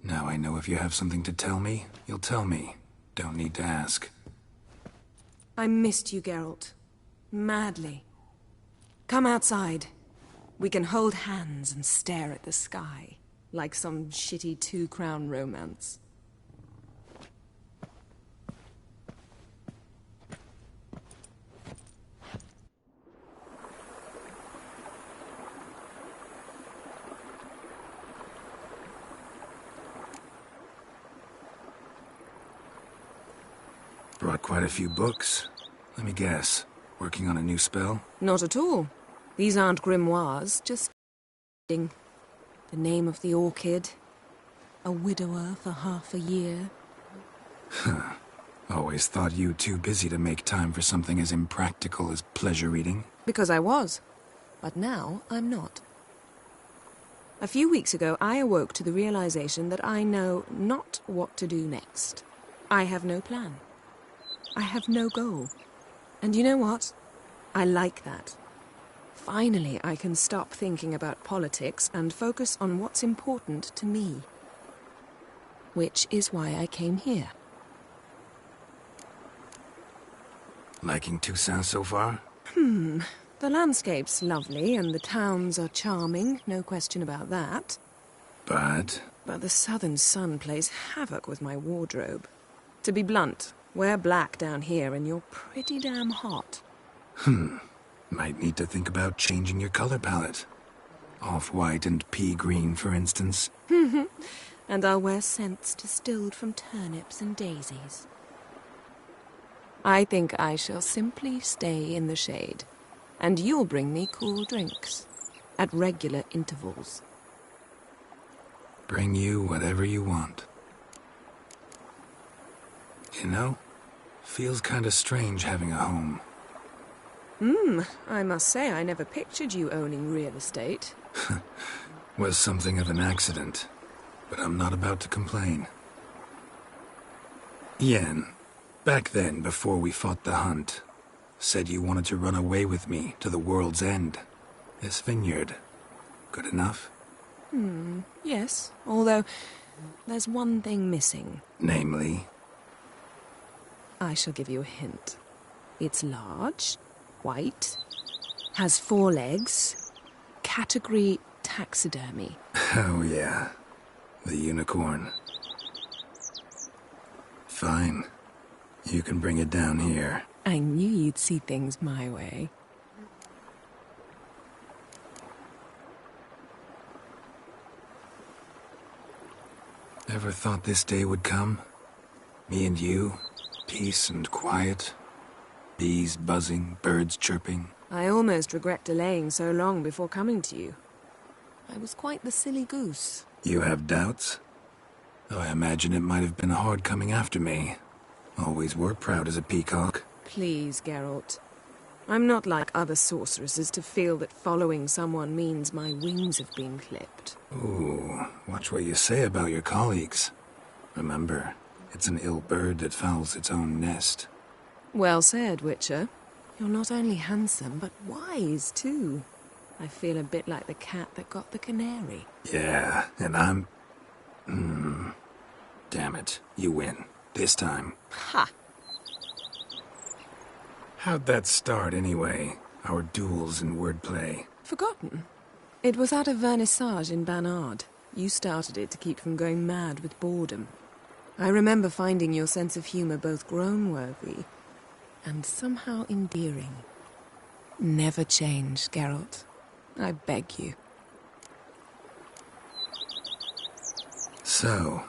Now I know if you have something to tell me, you'll tell me. Don't need to ask. I missed you, Geralt. Madly. Come outside. We can hold hands and stare at the sky, like some shitty two-crown romance. Brought quite a few books. Let me guess. Working on a new spell? Not at all. These aren't grimoires, just... The name of the orchid. A widower for half a year. Huh. Always thought you too busy to make time for something as impractical as pleasure reading. Because I was. But now I'm not. A few weeks ago, I awoke to the realization that I know not what to do next. I have no plan. I have no goal. And you know what? I like that. Finally, I can stop thinking about politics and focus on what's important to me. Which is why I came here. Liking Toussaint so far? The landscape's lovely and the towns are charming, no question about that. But the southern sun plays havoc with my wardrobe. To be blunt, wear black down here and you're pretty damn hot. Might need to think about changing your color palette. Off-white and pea green, for instance. And I'll wear scents distilled from turnips and daisies. I think I shall simply stay in the shade. And you'll bring me cool drinks. At regular intervals. Bring you whatever you want. You know, feels kinda strange having a home. I must say I never pictured you owning real estate. Was something of an accident, but I'm not about to complain. Yen, back then, before we fought the hunt, said you wanted to run away with me to the world's end. This vineyard. Good enough? Yes, although there's one thing missing. Namely? I shall give you a hint. It's large, white, has 4 legs, category taxidermy. Oh yeah, the unicorn. Fine. You can bring it down here. I knew you'd see things my way. Ever thought this day would come? Me and you, peace and quiet. Bees buzzing, birds chirping. I almost regret delaying so long before coming to you. I was quite the silly goose. You have doubts? Though I imagine it might have been hard coming after me. Always were proud as a peacock. Please, Geralt. I'm not like other sorceresses to feel that following someone means my wings have been clipped. Ooh, watch what you say about your colleagues. Remember, it's an ill bird that fouls its own nest. Well said, Witcher. You're not only handsome, but wise, too. I feel a bit like the cat that got the canary. Yeah, and I'm... Damn it, you win. This time. Ha! How'd that start, anyway? Our duels and wordplay. Forgotten? It was at a vernissage in Barnard. You started it to keep from going mad with boredom. I remember finding your sense of humour both groan-worthy and somehow endearing. Never change, Geralt. I beg you. So,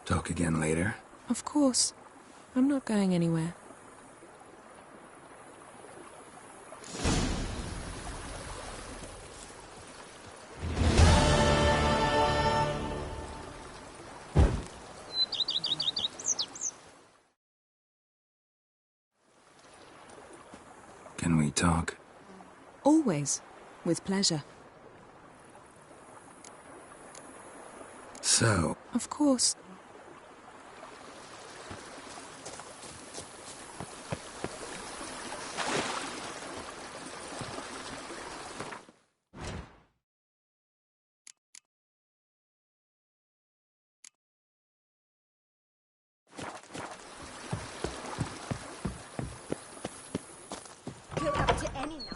talk again later? Of course. I'm not going anywhere. Can we talk? Always. With pleasure. So... Of course. Go up to any night.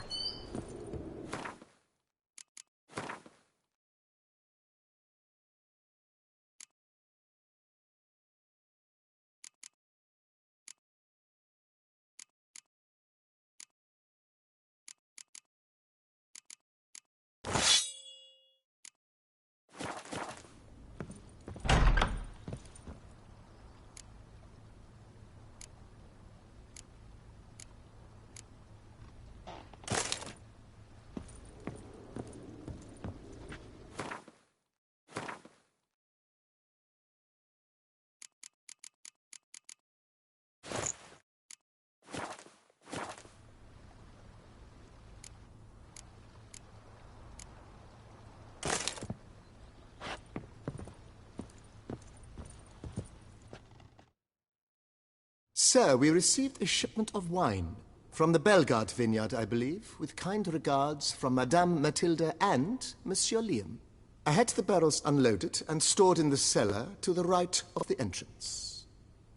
Sir, we received a shipment of wine. From the Bellegarde vineyard, I believe, with kind regards from Madame Matilda and Monsieur Liam. I had the barrels unloaded and stored in the cellar to the right of the entrance.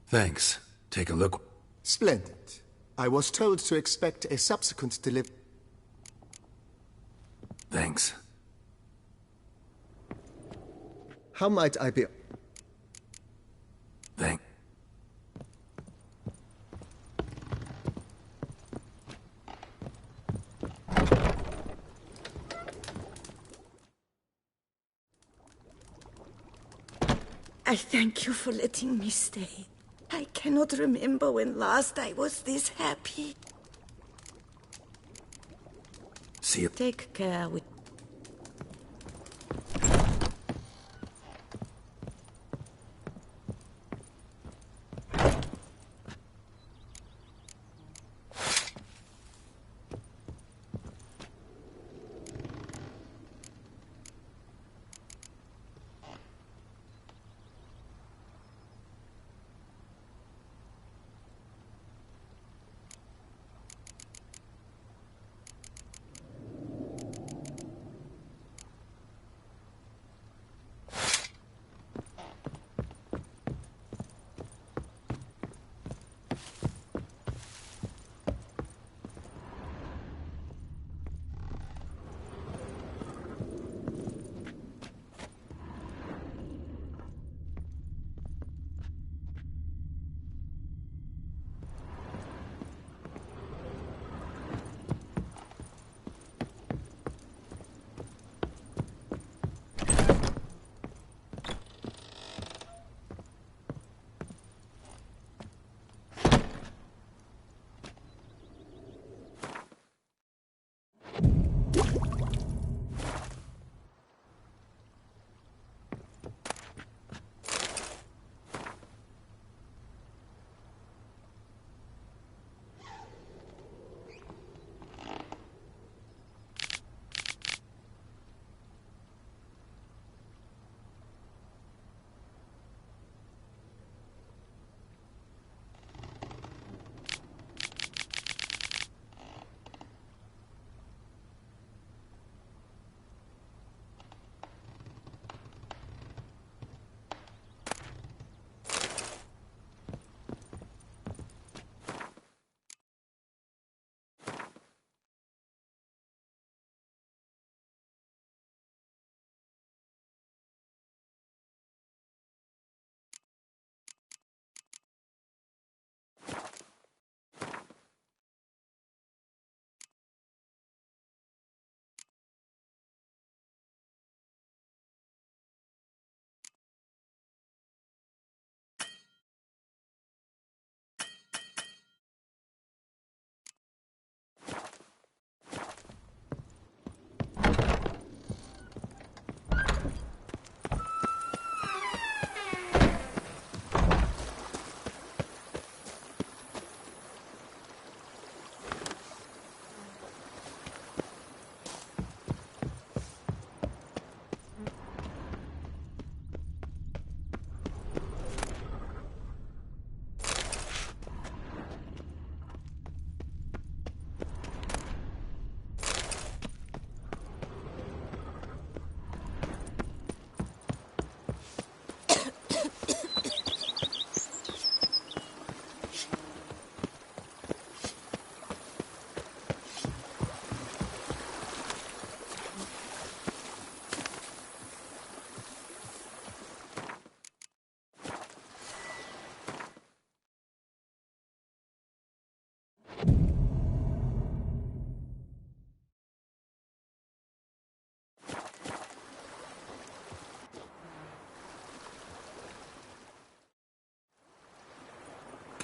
Thanks. Take a look. Splendid. I was told to expect a subsequent delivery. Thanks. How might I be... Thanks. I thank you for letting me stay. I cannot remember when last I was this happy. See you. Take care with...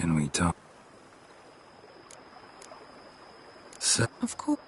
Can we talk? So, Of course.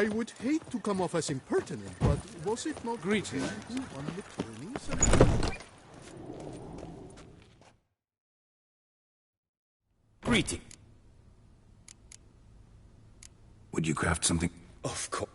I would hate to come off as impertinent, but was it not Greetings. on the tourney? Greeting. would you craft something? Of course.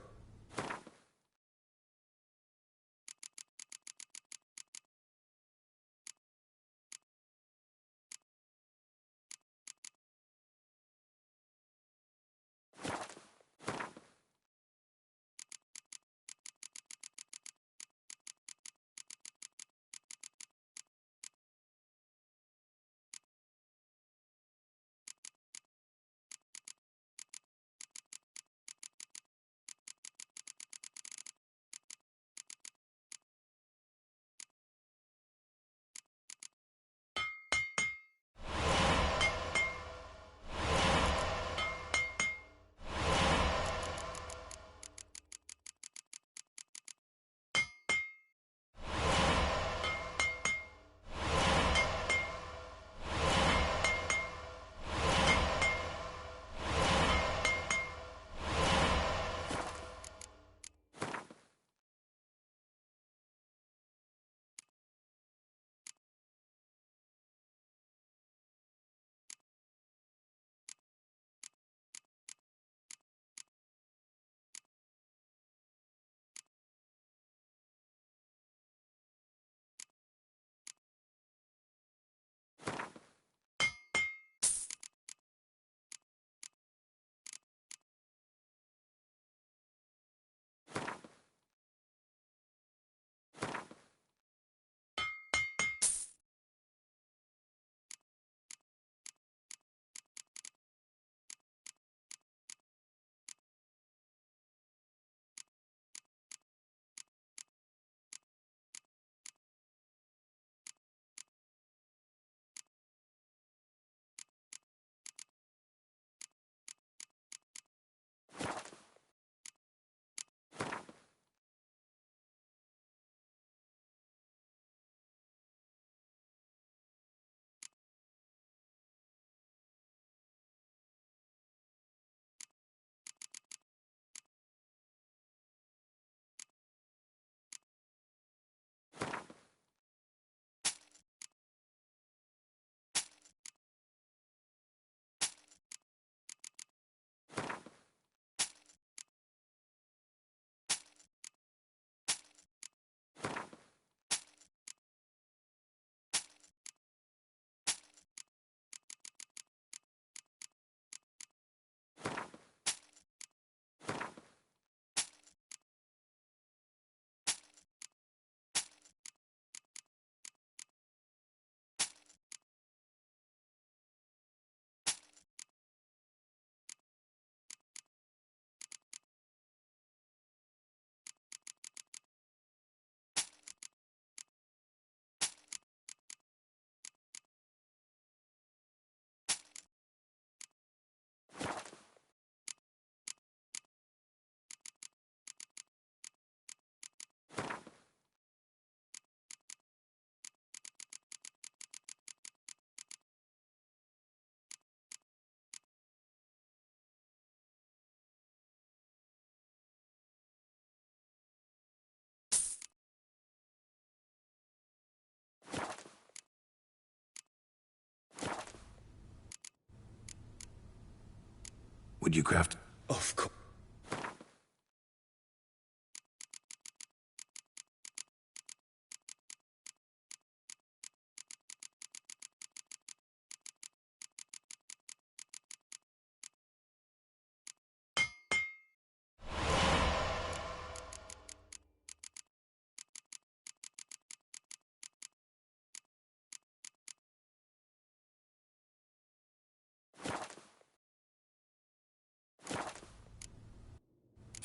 Would you craft... Of course.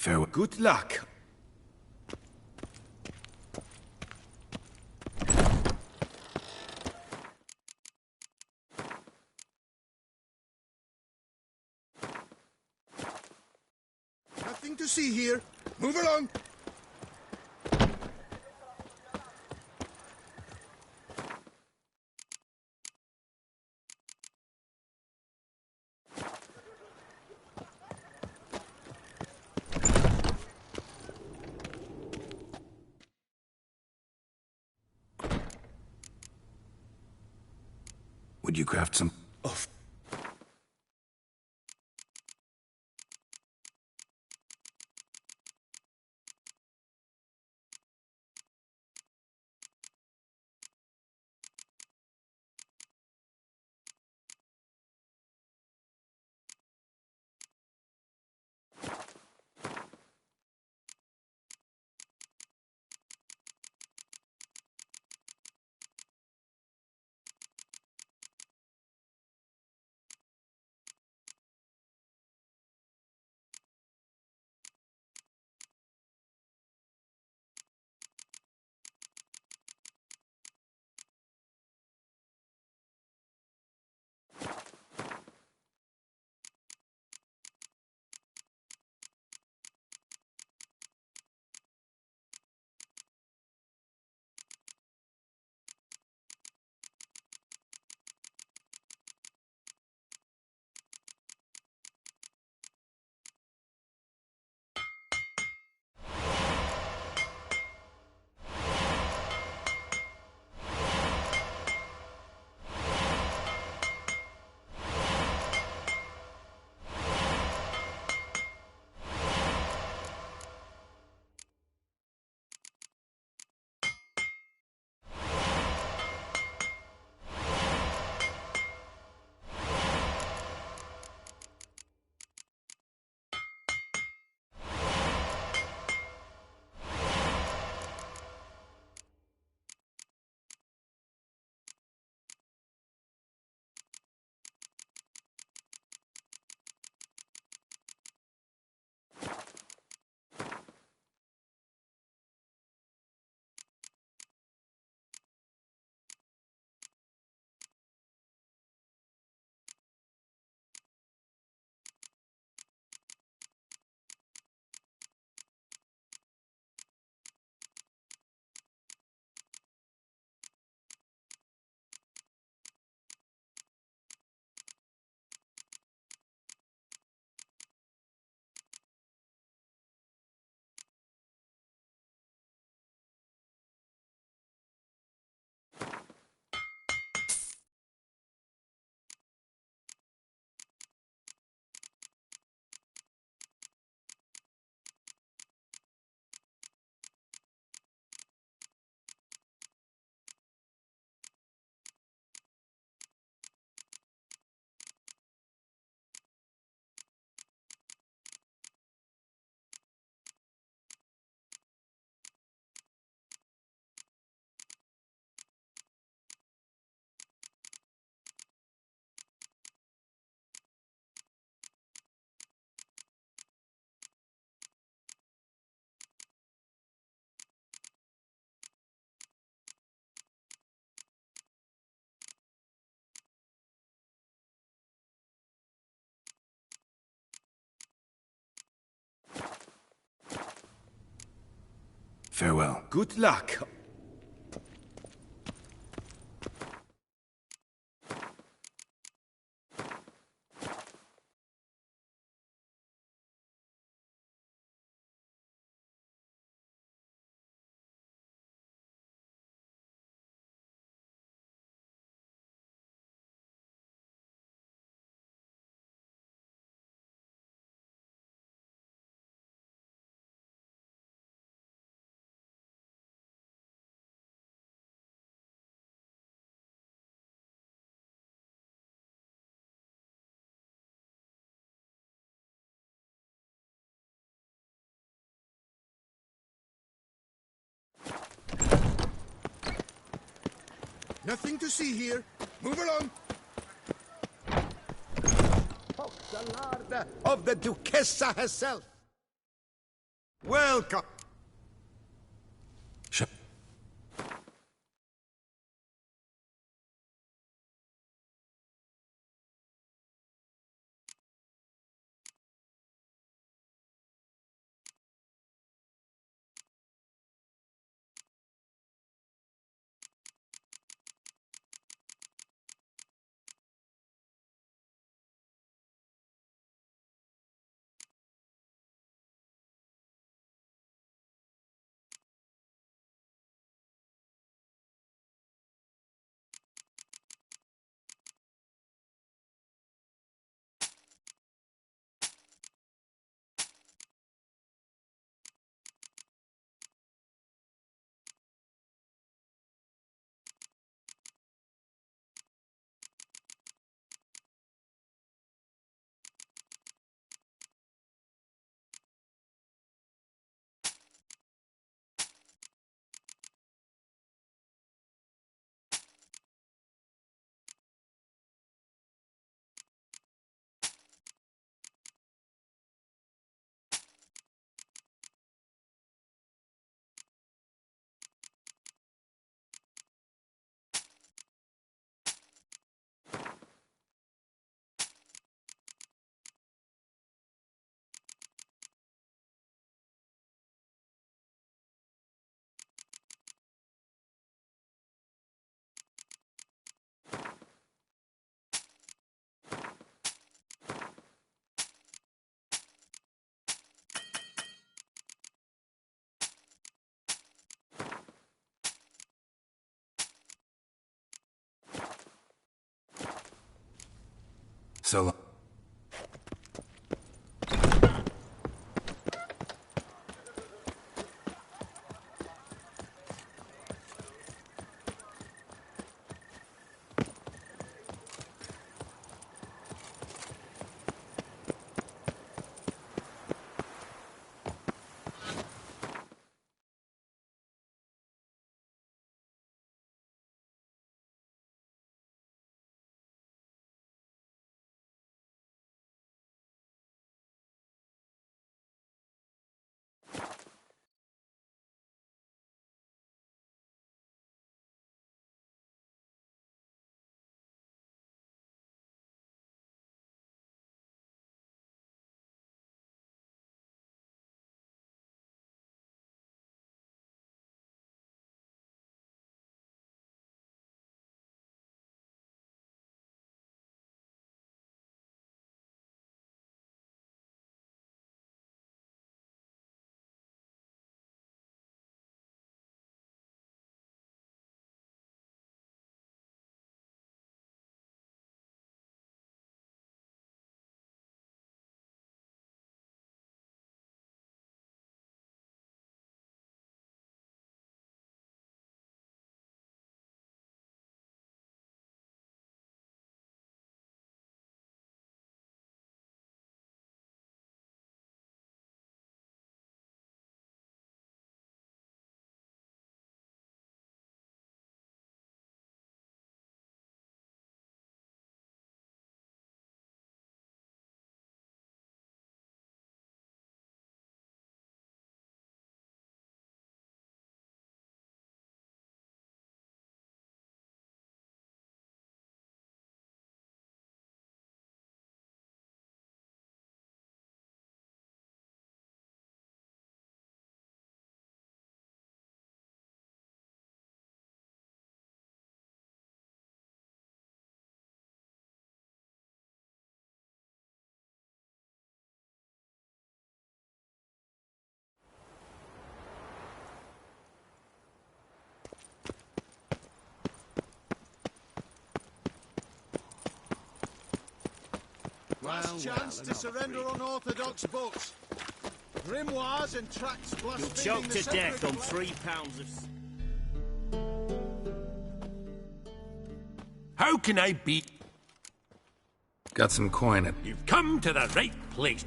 Farewell. Good luck. Nothing to see here. Move along. Would you craft some... Of Farewell. good luck. Nothing to see here. Move along. Salada of the Duchessa herself. Welcome. So long. Last chance to surrender unorthodox books. Grimoires and tracts blaspheming You'll choke the to sacred death on blood. 3 pounds of... How can I be? Got some coin at... You've come to the right place.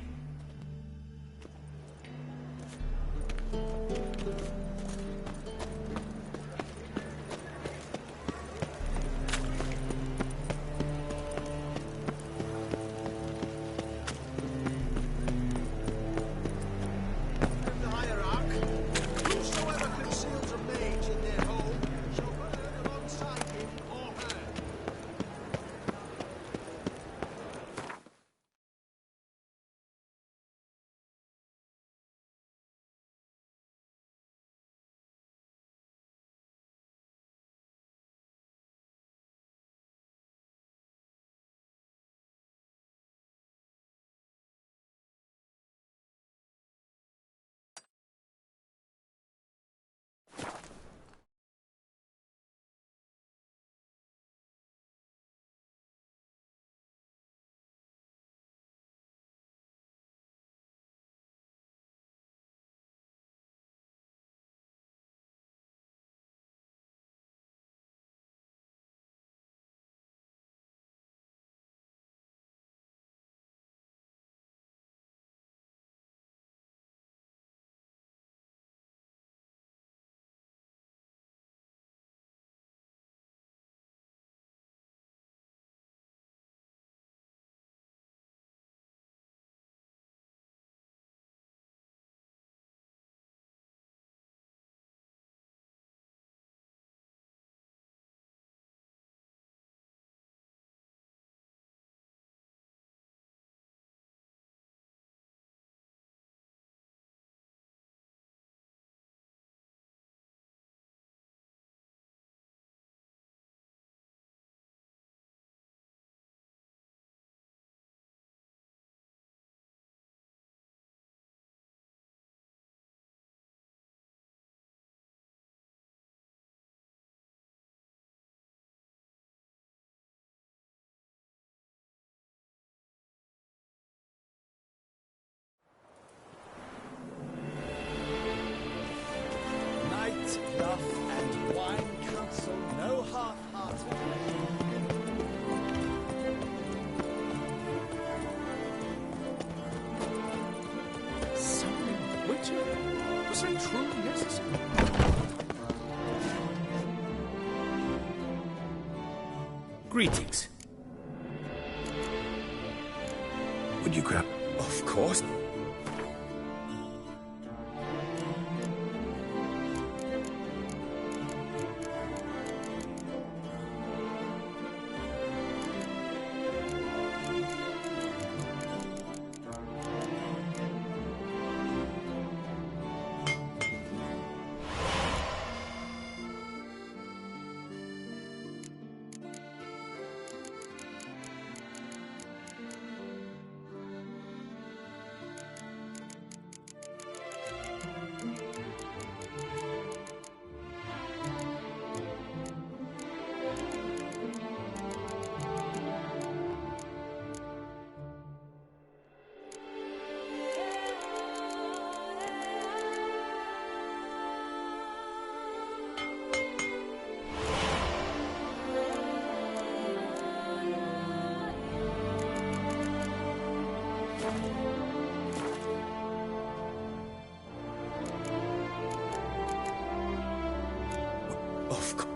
So no half-hearted. Something Witcher? Was that truly necessary? Greetings. Would you grab? Of course. Of course.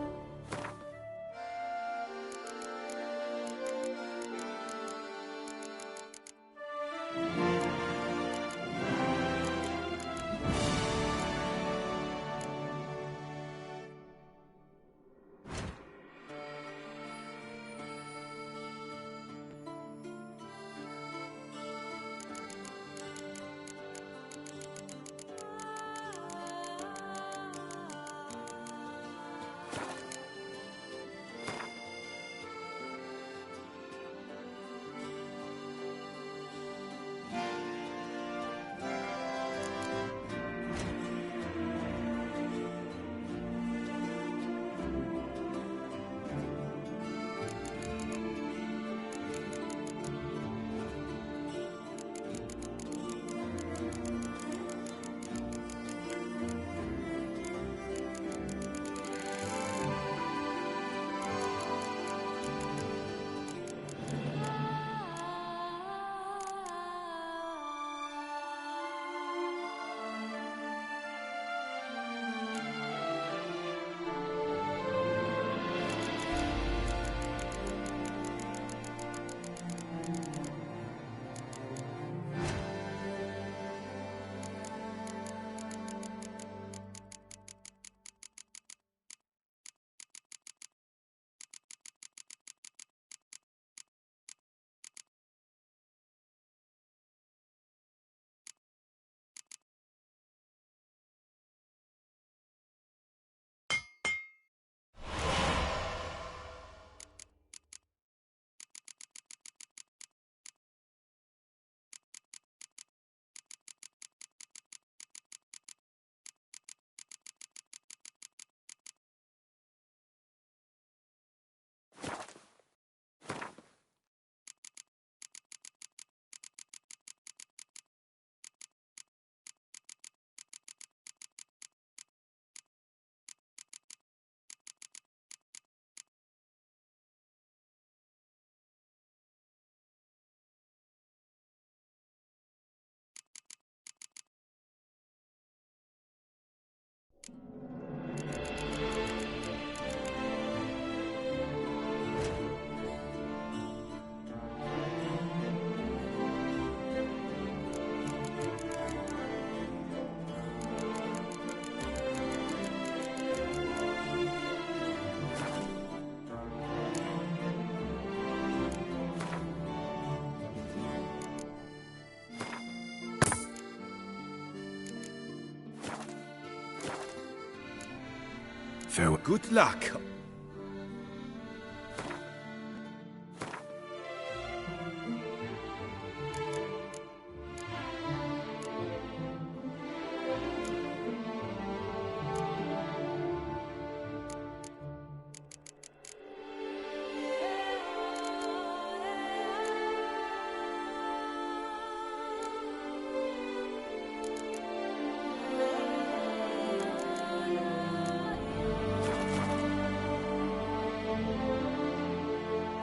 Farewell. Good luck.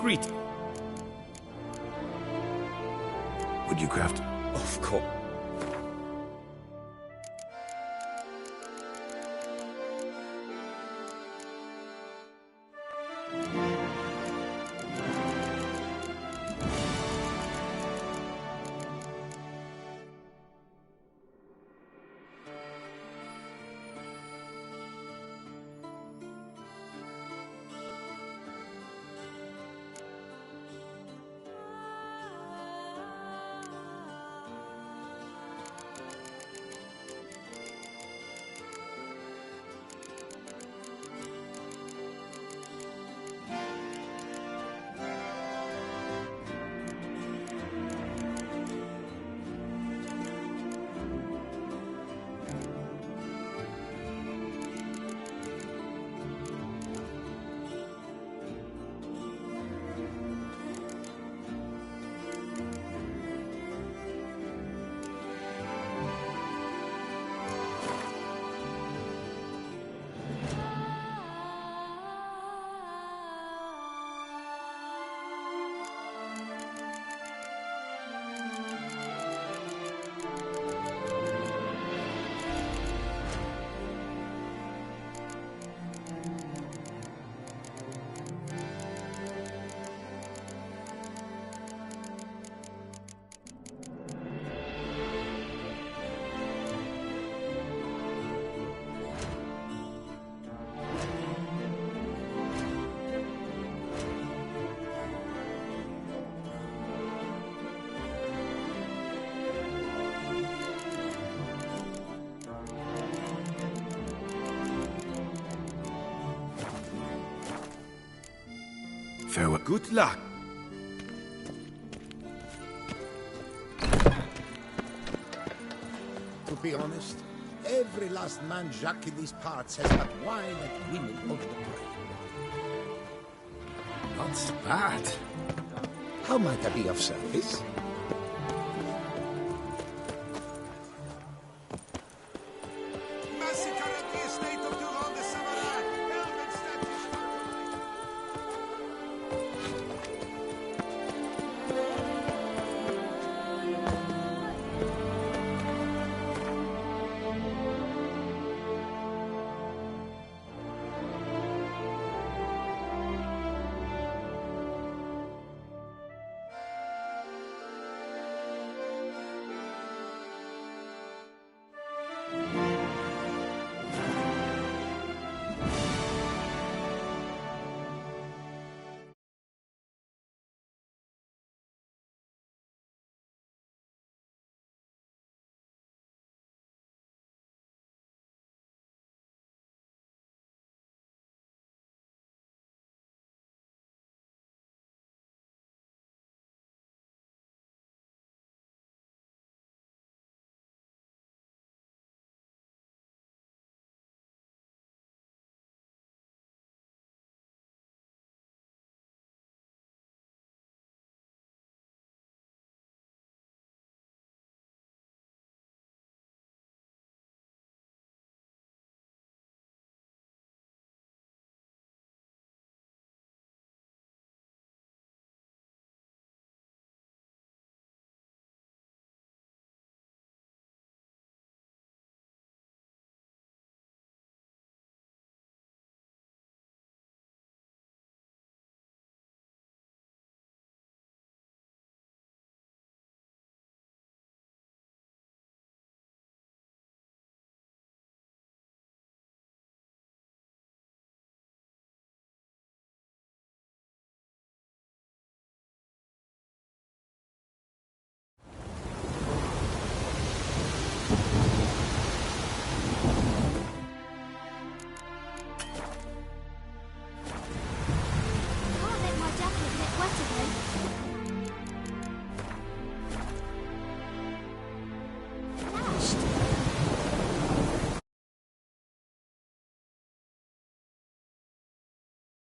greeting. Would you craft? Of course. Farewell. Good luck. To be honest, every last man Jacques in these parts has got wine and women over the brain. Not bad. How might I be of service? Massacre